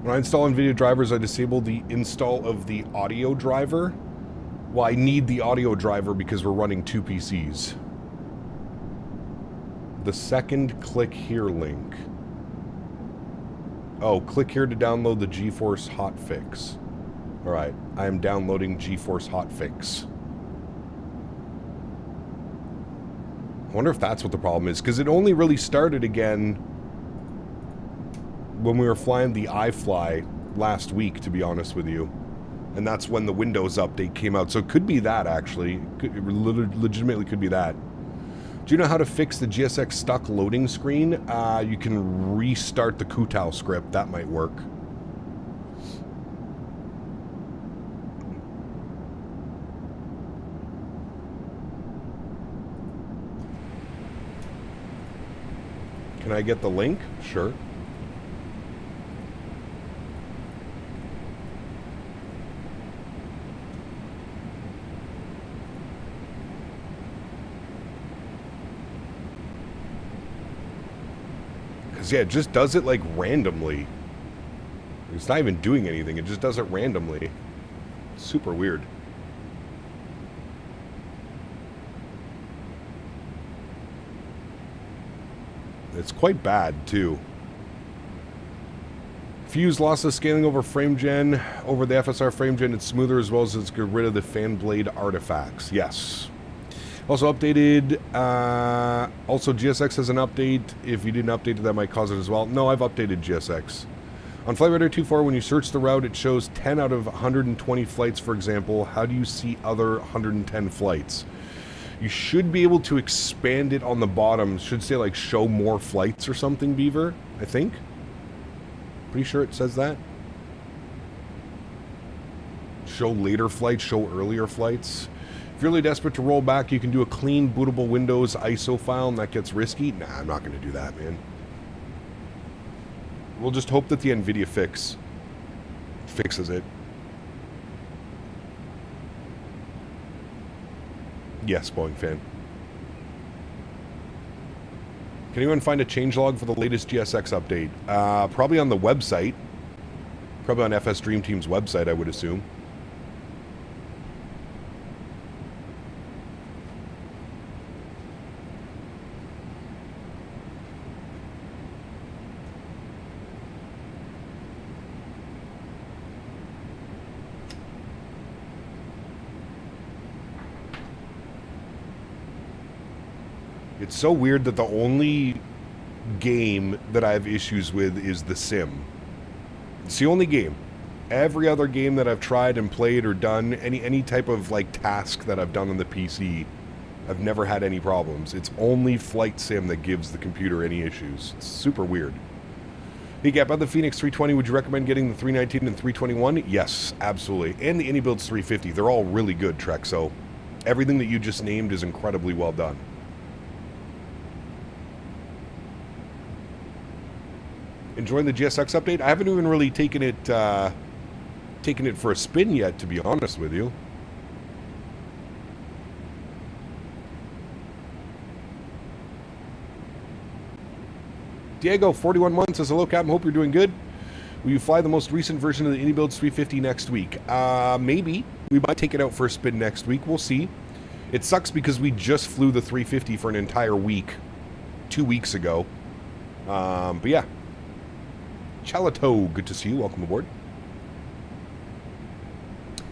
When I install NVIDIA drivers, I disable the install of the audio driver. Well, I need the audio driver because we're running two PCs. The second click here link. Oh, click here to download the GeForce hotfix. Alright, I am downloading GeForce hotfix. I wonder if that's what the problem is, because it only really started again when we were flying the iFly last week, to be honest with you. And that's when the Windows update came out. So it could be that, actually. It legitimately could be that. Do you know how to fix the GSX stuck loading screen? You can restart the Kutao script. That might work. Can I get the link? Sure. Yeah, it just does it like randomly. It's not even doing anything, it just does it randomly. It's super weird. It's quite bad too. Fuse lossless scaling over frame gen. Over the FSR frame gen, it's smoother as well as it's get rid of the fan blade artifacts. Yes. Also updated, also GSX has an update. If you didn't update it, that might cause it as well. No, I've updated GSX. On Flight Radar 24, when you search the route, it shows 10 out of 120 flights, for example. How do you see other 110 flights? You should be able to expand it on the bottom. It should say, like, show more flights or something, Beaver, I think. Pretty sure it says that. Show later flights, show earlier flights. If you're really desperate to roll back, you can do a clean bootable Windows ISO file, and that gets risky. Nah, I'm not going to do that, man. We'll just hope that the NVIDIA fix fixes it. Yes, Boeing fan. Can anyone find a changelog for the latest GSX update? Probably on the website. Probably on FS Dream Team's website, I would assume. It's so weird that the only game that I have issues with is The Sim. It's the only game. Every other game that I've tried and played or done, any type of like task that I've done on the PC, I've never had any problems. It's only Flight Sim that gives the computer any issues. It's super weird. Hey, Gap, about the Phoenix 320, would you recommend getting the 319 and 321? Yes, absolutely. And the AnyBuilds 350. They're all really good, Trek, so everything that you just named is incredibly well done. Enjoying the GSX update? I haven't even really taken it for a spin yet, to be honest with you. Diego, 41 months, says, hello, Captain, hope you're doing good. Will you fly the most recent version of the AnyBuilds 350 next week? Maybe. We might take it out for a spin next week. We'll see. It sucks because we just flew the 350 for an entire week 2 weeks ago. But yeah. Chalato, good to see you. Welcome aboard.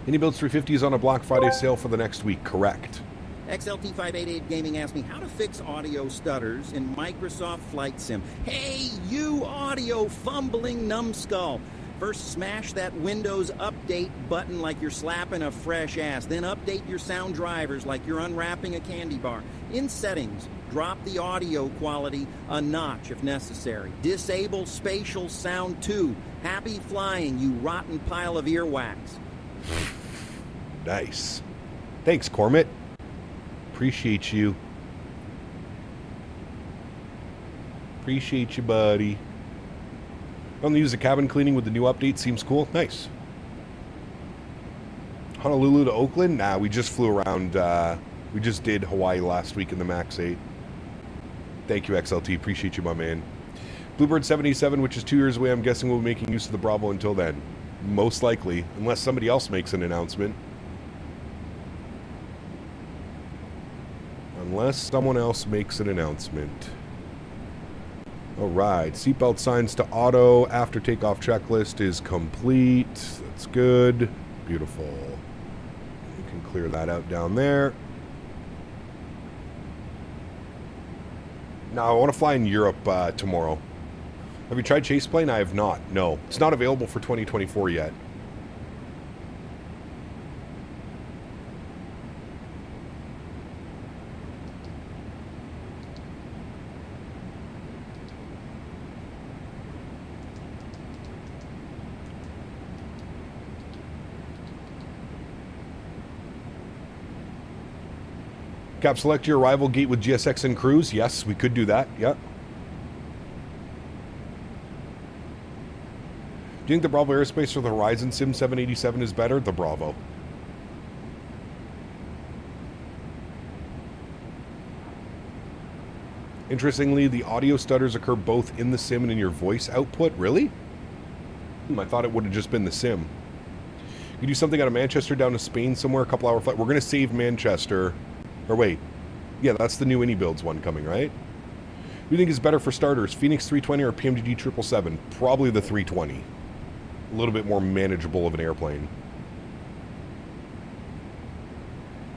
AnyBuilds 350 is on a Black Friday sale for the next week. Correct. XLT588 Gaming asked me how to fix audio stutters in Microsoft Flight Sim. Hey, you audio fumbling numbskull. First, smash that Windows Update button like you're slapping a fresh ass. Then update your sound drivers like you're unwrapping a candy bar. In settings, drop the audio quality a notch if necessary. Disable spatial sound 2. Happy flying, you rotten pile of earwax. Nice. Thanks, Cormit. Appreciate you. Appreciate you, buddy. I'm going to use the cabin cleaning with the new update. Seems cool. Nice. Honolulu to Oakland? Nah, we just flew around. We just did Hawaii last week in the MAX 8. Thank you, XLT. Appreciate you, my man. Bluebird 77, which is 2 years away, I'm guessing we'll be making use of the Bravo until then. Most likely, unless somebody else makes an announcement. Unless someone else makes an announcement. Alright, seatbelt signs to auto. After takeoff checklist is complete. That's good. Beautiful. You can clear that out down there. Now, I want to fly in Europe tomorrow. Have you tried Chase Plane? I have not. No. It's not available for 2024 yet. Cap, select your arrival gate with GSX and cruise. Yes, we could do that. Yep. Do you think the Bravo Aerospace or the Horizon Sim 787 is better? The Bravo. Interestingly, the audio stutters occur both in the sim and in your voice output. Really? I thought it would have just been the sim. You do something out of Manchester down to Spain somewhere, a couple hour flight. We're going to save Manchester. Or wait. Yeah, that's the new AnyBuilds one coming, right? Who do you think is better for starters, Phoenix 320 or PMDG 777? Probably the 320. A little bit more manageable of an airplane.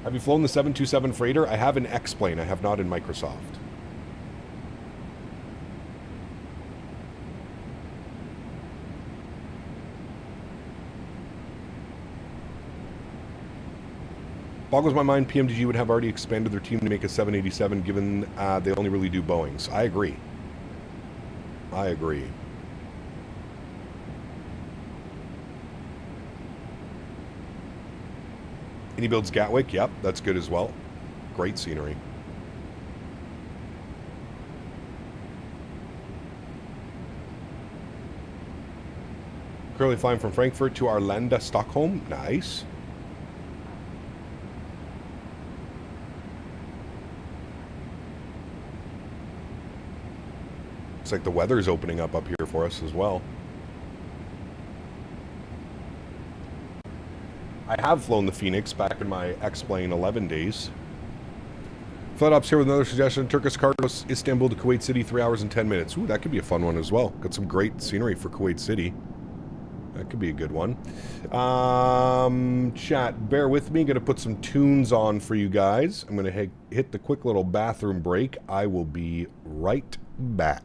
Have you flown the 727 freighter? I have an X-plane. I have not in Microsoft. Boggles my mind PMDG would have already expanded their team to make a 787 given they only really do Boeings. I agree. I agree. AnyBuilds Gatwick, yep, that's good as well. Great scenery. Currently flying from Frankfurt to Arlanda, Stockholm. Nice. Looks like the weather's opening up here for us as well. I have flown the Phoenix back in my X-Plane 11 days. Flight Ops here with another suggestion. Turkish cargo, Istanbul to Kuwait City, 3 hours and 10 minutes. Ooh, that could be a fun one as well. Got some great scenery for Kuwait City. That could be a good one. Chat, bear with me. Going to put some tunes on for you guys. I'm going to hit the quick little bathroom break. I will be right back.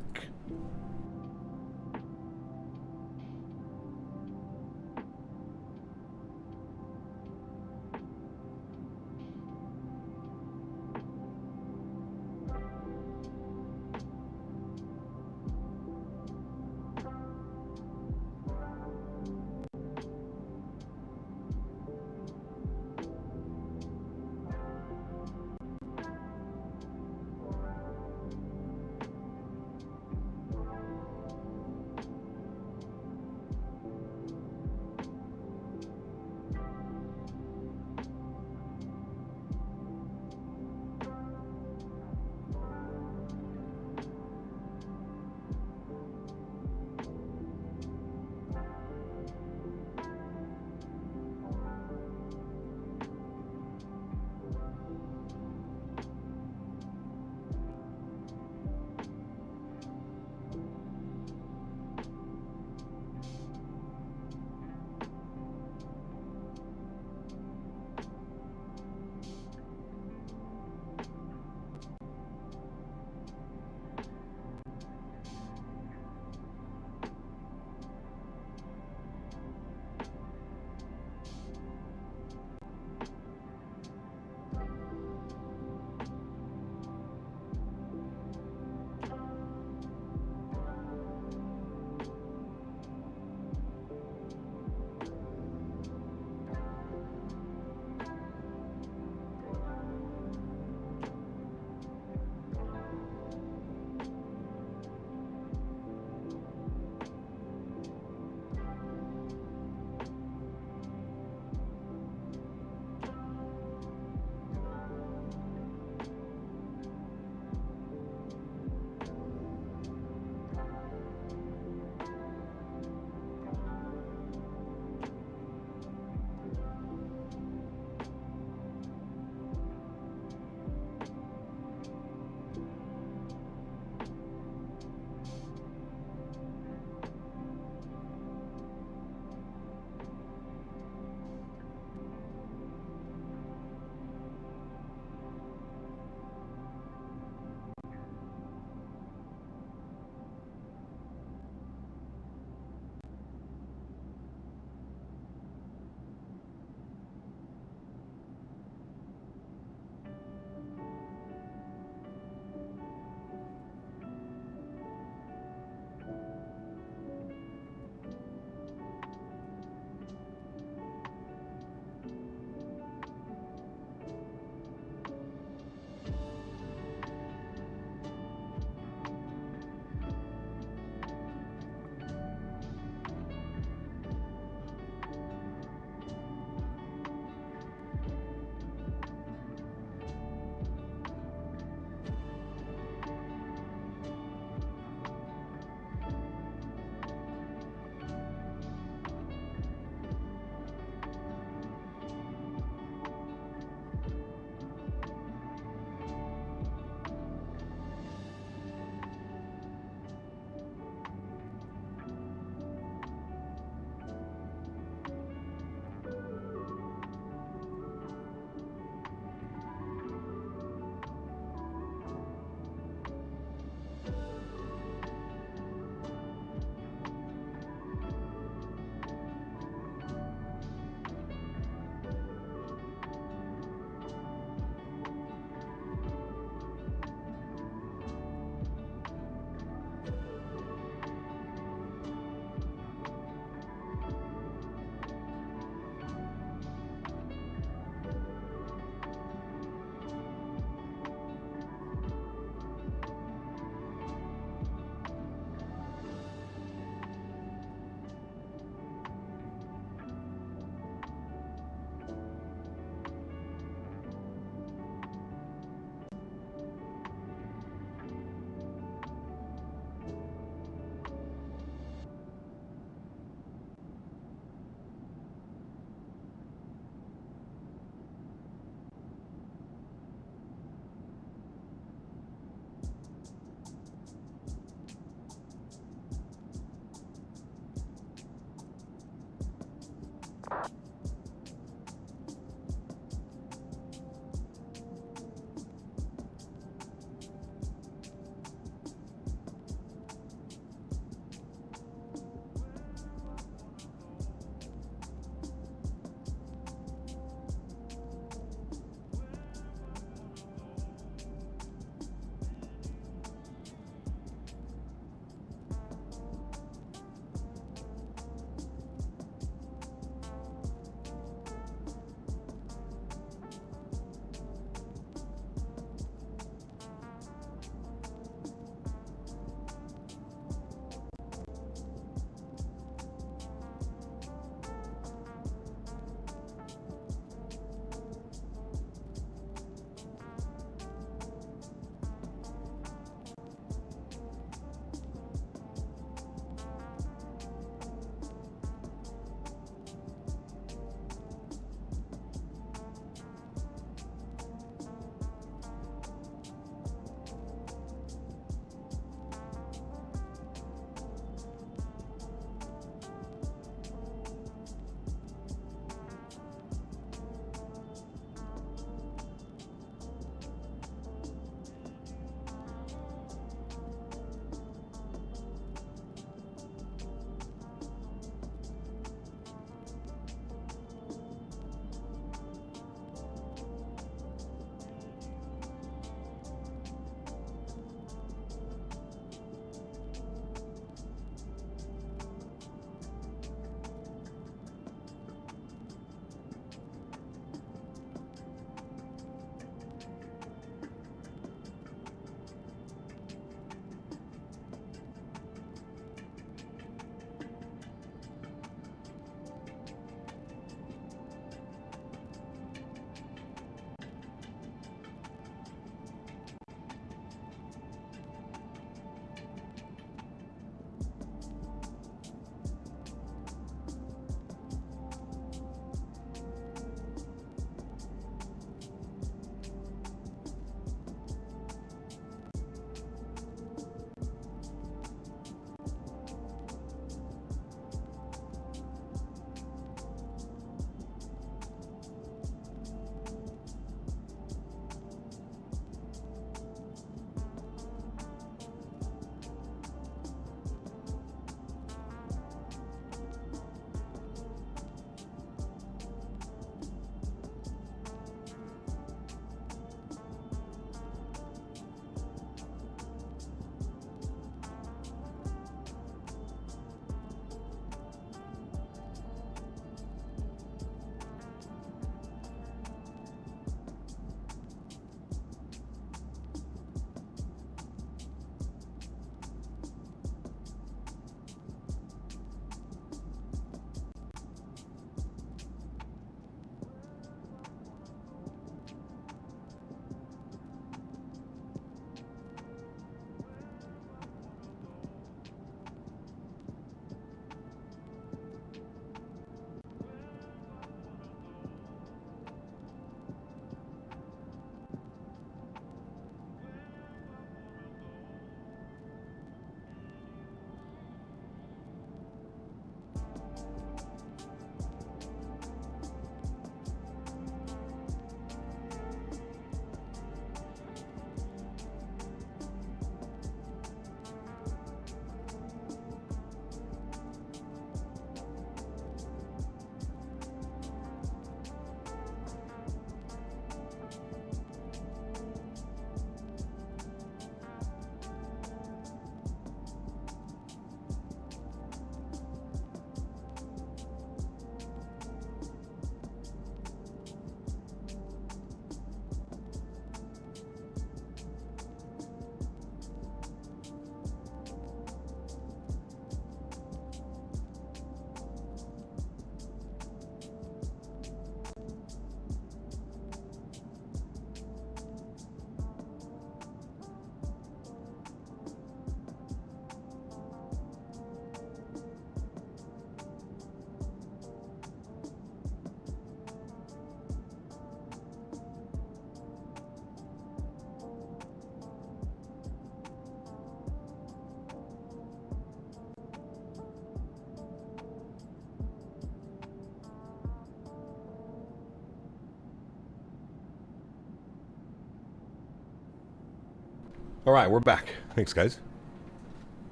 All right, we're back. Thanks, guys.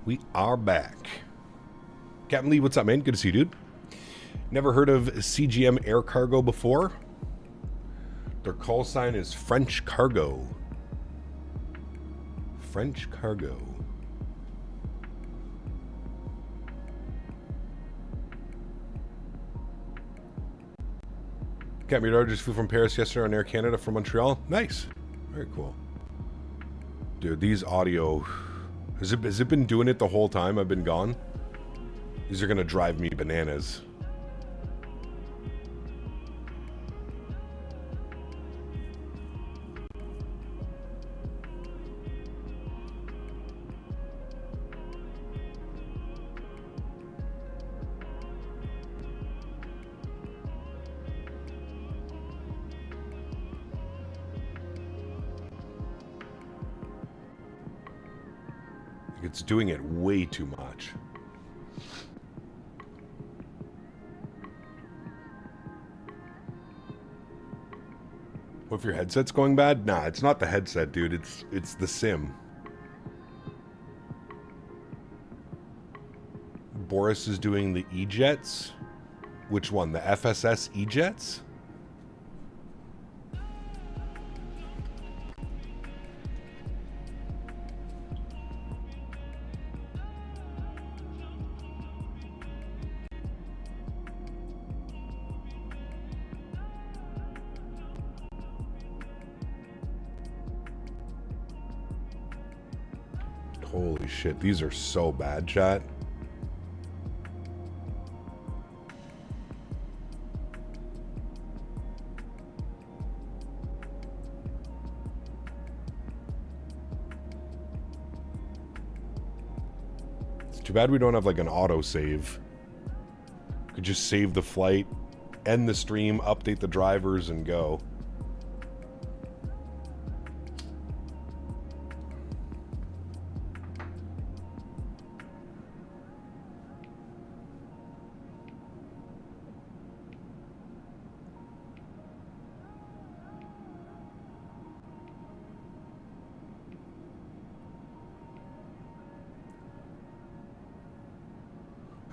We are back. Captain Lee, what's up, man? Good to see you, dude. Never heard of CGM Air Cargo before. Their call sign is French Cargo. French Cargo. Got my daughter just flew from Paris yesterday on Air Canada from Montreal. Nice. Very cool. Dude, these audio... Has it been doing it the whole time I've been gone? These are going to drive me bananas. It's doing it way too much. What if your headset's going bad? Nah, it's not the headset, dude. It's the sim. Boris is doing the E-Jets. Which one? The FSS E-Jets? Holy shit, these are so bad, chat. It's too bad we don't have like an auto save. Could just save the flight, end the stream, update the drivers, and go.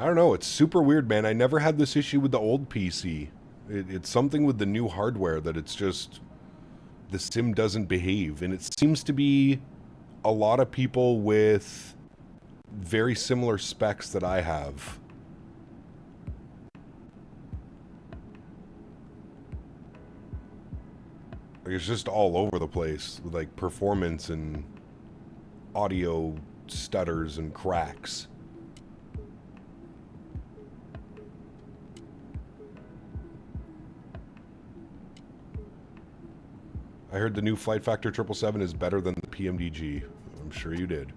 I don't know, it's super weird, man. I never had this issue with the old PC. It's something with the new hardware that it's just... the sim doesn't behave. And it seems to be a lot of people with very similar specs that I have. Like, it's just all over the place with like performance and audio stutters and cracks. I heard the new Flight Factor 777 is better than the PMDG. I'm sure you did.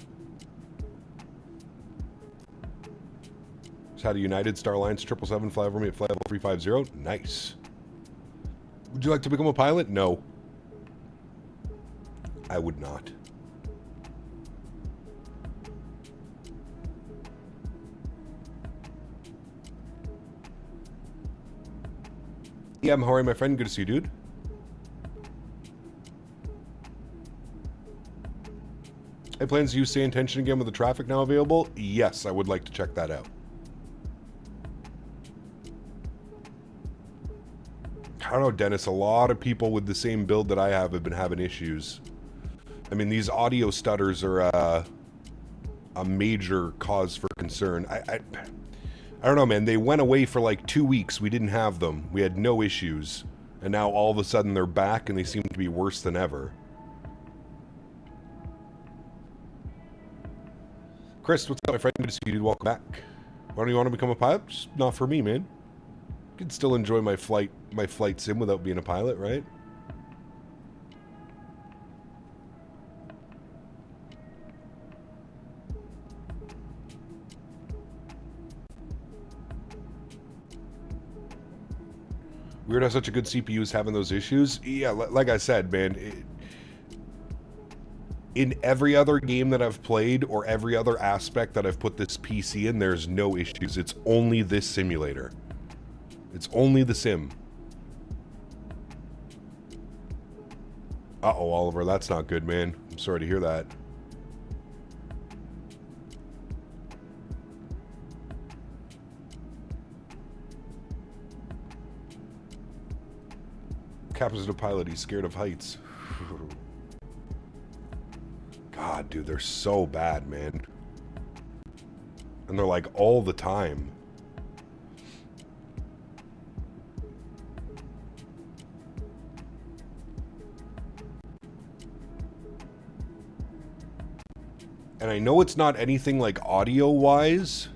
Just had a United Star Alliance 777 fly over me at flight level 350. Nice. Would you like to become a pilot? No. I would not. Yeah, how are you, my friend? Good to see you, dude. Any plans to use Stay in Tension again with the traffic now available? Yes, I would like to check that out. I don't know, Dennis. A lot of people with the same build that I have been having issues. I mean, these audio stutters are a major cause for concern. I don't know, man. They went away for like 2 weeks. We didn't have them. We had no issues. And now all of a sudden they're back and they seem to be worse than ever. Chris, what's up, my friend? Good to see you, dude. Welcome back. Why don't you want to become a pilot? Just not for me, man. I can still enjoy my flight sim without being a pilot, right? Weird how such a good CPU is having those issues. Yeah, like I said, man, in every other game that I've played or every other aspect that I've put this PC in, there's no issues. It's only this simulator. It's only the sim. Uh-oh, Oliver, that's not good, man. I'm sorry to hear that. Captain pilot, he's scared of heights. God, dude, they're so bad, man. And they're like all the time. And I know it's not anything like audio-wise,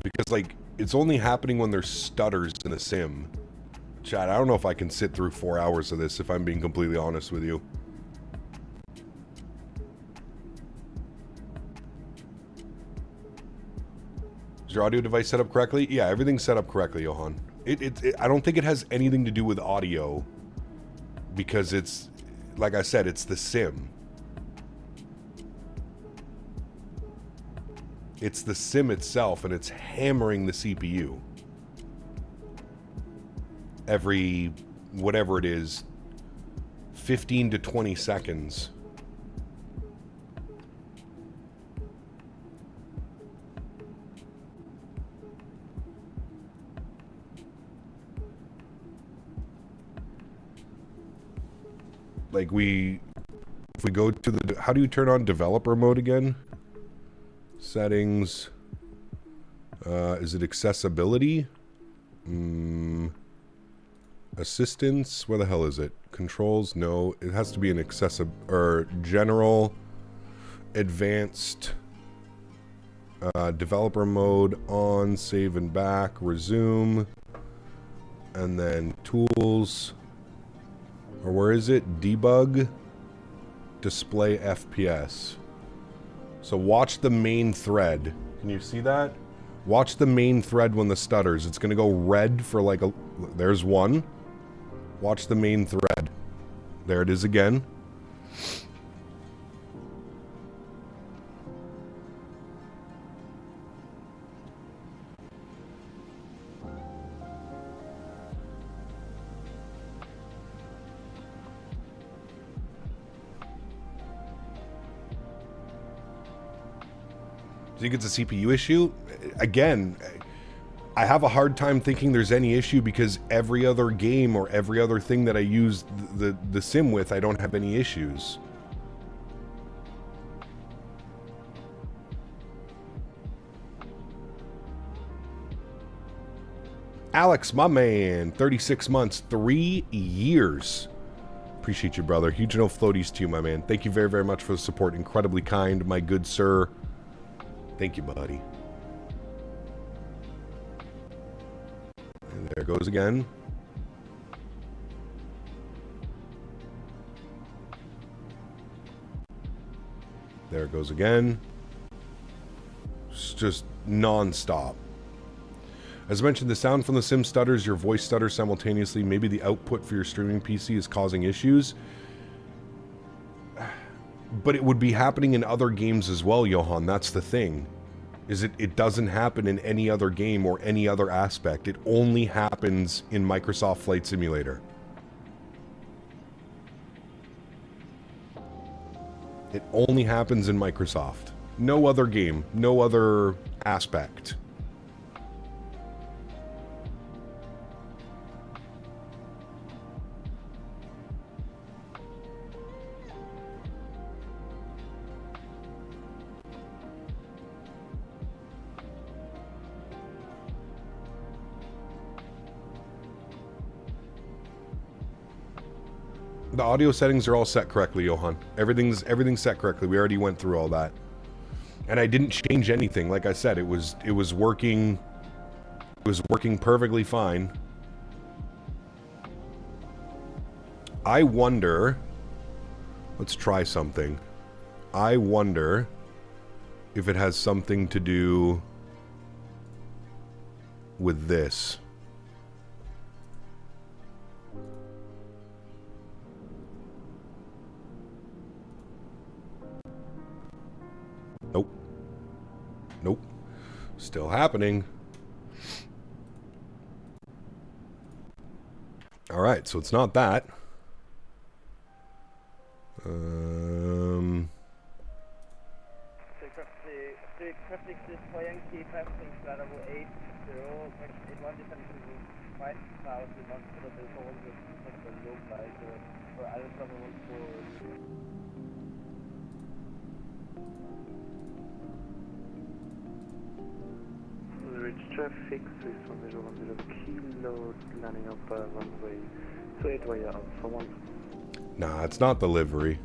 because like it's only happening when there's stutters in the sim. Chat, I don't know if I can sit through 4 hours of this, if I'm being completely honest with you. Is your audio device set up correctly? Yeah, everything's set up correctly, Johan. I don't think it has anything to do with audio, because it's, like I said, it's the sim. It's the sim itself, and it's hammering the CPU. Every, whatever it is, 15 to 20 seconds. Like if we go to the, how do you turn on developer mode again? Settings. Is it accessibility? Assistance? Where the hell is it? Controls? No. It has to be an or general, advanced, developer mode, on, save and back, resume, and then tools, or where is it? Debug, display FPS. So watch the main thread. Can you see that? Watch the main thread when the stutters. It's going to go red for like a... There's one. Watch the main thread. There it is again. Do you think it's a CPU issue? Again, I have a hard time thinking there's any issue because every other game or every other thing that I use the sim with, I don't have any issues. Alex, my man, 36 months, 3 years. Appreciate you, brother. Huge no floaties to you, my man. Thank you very, very much for the support. Incredibly kind, my good sir. Thank you, buddy. And there it goes again. There it goes again. It's just non-stop. As mentioned, the sound from the sim stutters, your voice stutters simultaneously. Maybe the output for your streaming PC is causing issues. But it would be happening in other games as well, Johan. That's the thing. Is it doesn't happen in any other game or any other aspect. It only happens in Microsoft Flight Simulator. It only happens in Microsoft. No other game, no other aspect. The audio settings are all set correctly, Johan. Everything's set correctly. We already went through all that. And I didn't change anything. Like I said, it was working perfectly fine. I wonder, let's try something. I wonder if it has something to do with this. Nope. Nope. Still happening. Alright, so it's not that. Traffic is Boeing key passing level 80, it one depends on 5,000 months for the whole of the low light or I don't know for Reach traffic, 610 kilo, landing up runway 28 via Alpha 1. Nah, it's not the livery.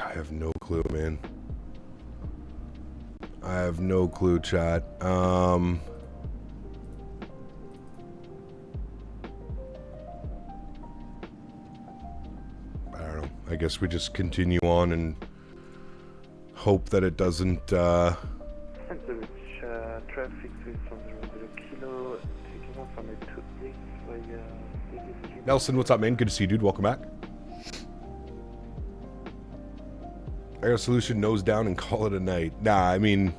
I have no clue, man. I have no clue, chat. I don't know. I guess we just continue on and hope that it doesn't, And the reach traffic 610 kilo, taking off on a 28 via Nelson, what's up, man? Good to see you, dude. Welcome back. Air Solution, nose down and call it a night. Nah, I mean,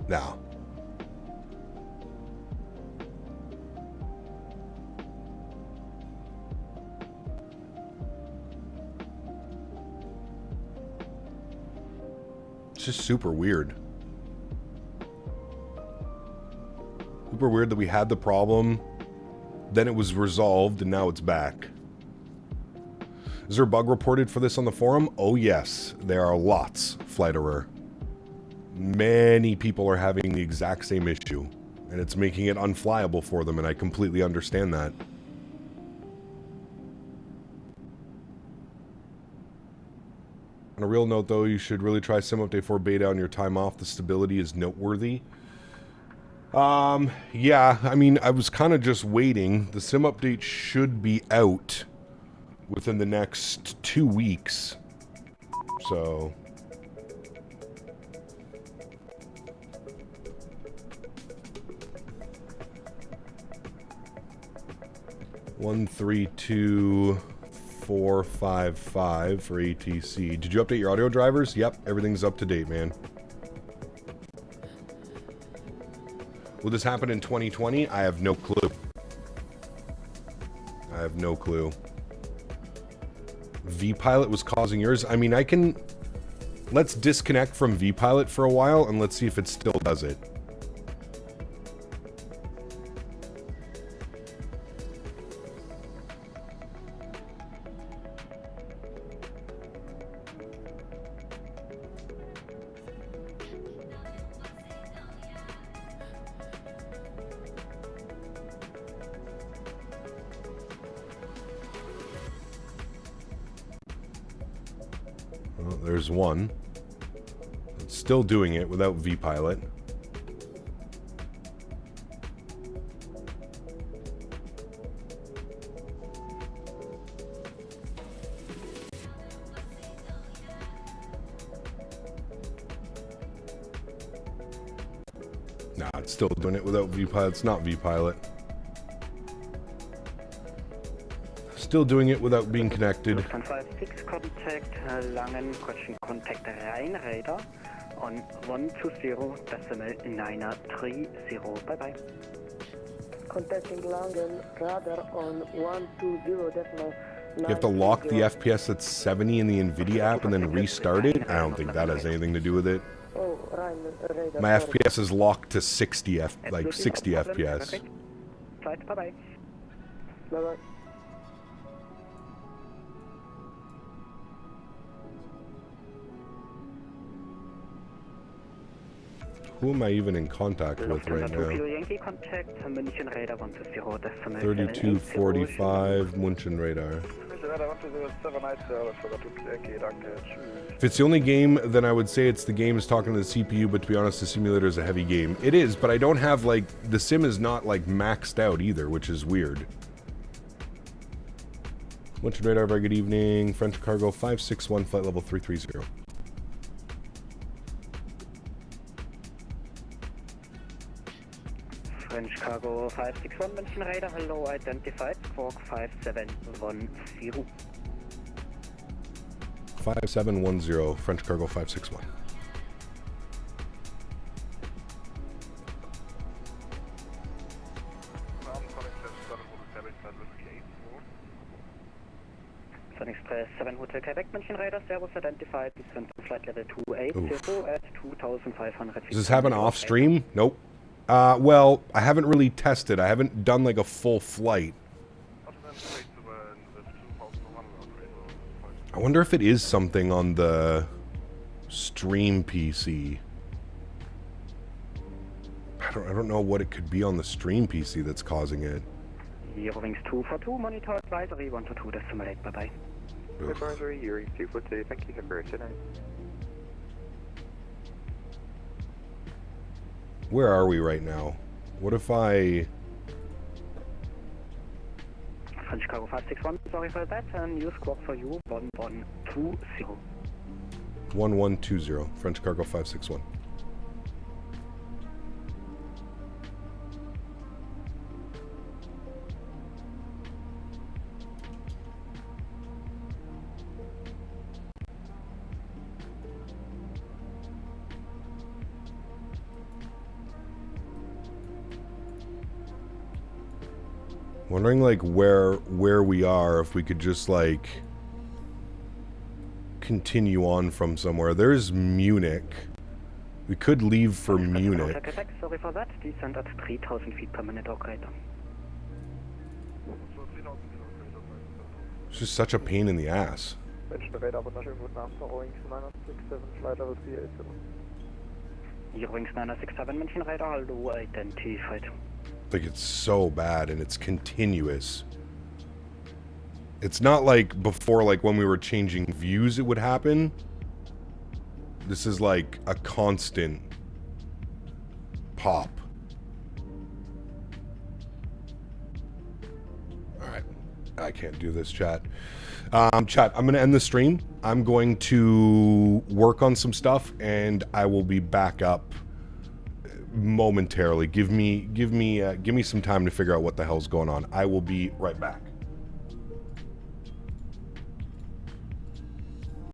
nah. It's just super weird. Super weird that we had the problem, then it was resolved, and now it's back. Is there a bug reported for this on the forum? Oh yes, there are lots, Fliterer. Many people are having the exact same issue, and it's making it unflyable for them, and I completely understand that. On a real note though, you should really try Sim Update 4 beta on your time off. The stability is noteworthy. Yeah, I mean, I was kind of just waiting. The Sim Update should be out within the next 2 weeks, so one 32455 for ATC. Did you update your audio drivers? Yep, everything's up to date, man. Will this happen in 2020? I have no clue. I have no clue. vPilot was causing yours. I mean, I can... Let's disconnect from vPilot for a while, and let's see if it still does it. Well, there's one. It's still doing it without vPilot. Nah, it's still doing it without vPilot. It's not vPilot. Still doing it without being connected. 156 contact Langen, contact Rheinräder on 120.930. Bye bye. Contacting Langen, radar on 120.930. You have to lock the FPS at 70 in the NVIDIA app and then restart it? I don't think that has anything to do with it. Oh, radar. My FPS is locked to 60 FPS. Flight, bye bye. Bye bye. Who am I even in contact with right now? 3245 München radar. If it's the only game, then I would say it's the game is talking to the CPU, but to be honest, the simulator is a heavy game. It is, but I don't have, like, the sim is not, like, maxed out either, which is weird. München radar, very good evening. French cargo 561, flight level 330. French Cargo 561, mention radar, hello, identified, squawk 5710. 5710, French Cargo 561. Sun Express 7 Hotel Quebec, mention radar, Servus identified, descent to flight level 280 at 2,500 feet. Does this happen off stream? Nope. Well, I haven't really tested. I haven't done like a full flight. I wonder if it is something on the stream PC. I don't know what it could be on the stream PC that's causing it. Eurowings 242, monitor advisory 122, decimal 8, bye-bye. Advisory, Eurowings 242, thank you, have a great night. Where are we right now? What if I... French Cargo 561, sorry for that, and new squawk for you, 1120. 1120, French Cargo 561. Wondering like where we are, if we could just like continue on from somewhere. There's Munich. We could leave for Munich. Sorry for that. Descend at 3,000 feet per minute or greater. It's just such a pain in the ass. Eurowings 967, mention radar, hello, identified. Like, it's so bad and it's continuous. It's not like before, like when we were changing views it would happen. This is like a constant pop. Alright. I can't do this, chat. Chat, I'm going to end the stream. I'm going to work on some stuff and I will be back up momentarily. Give me some time to figure out what the hell's going on. I will be right back.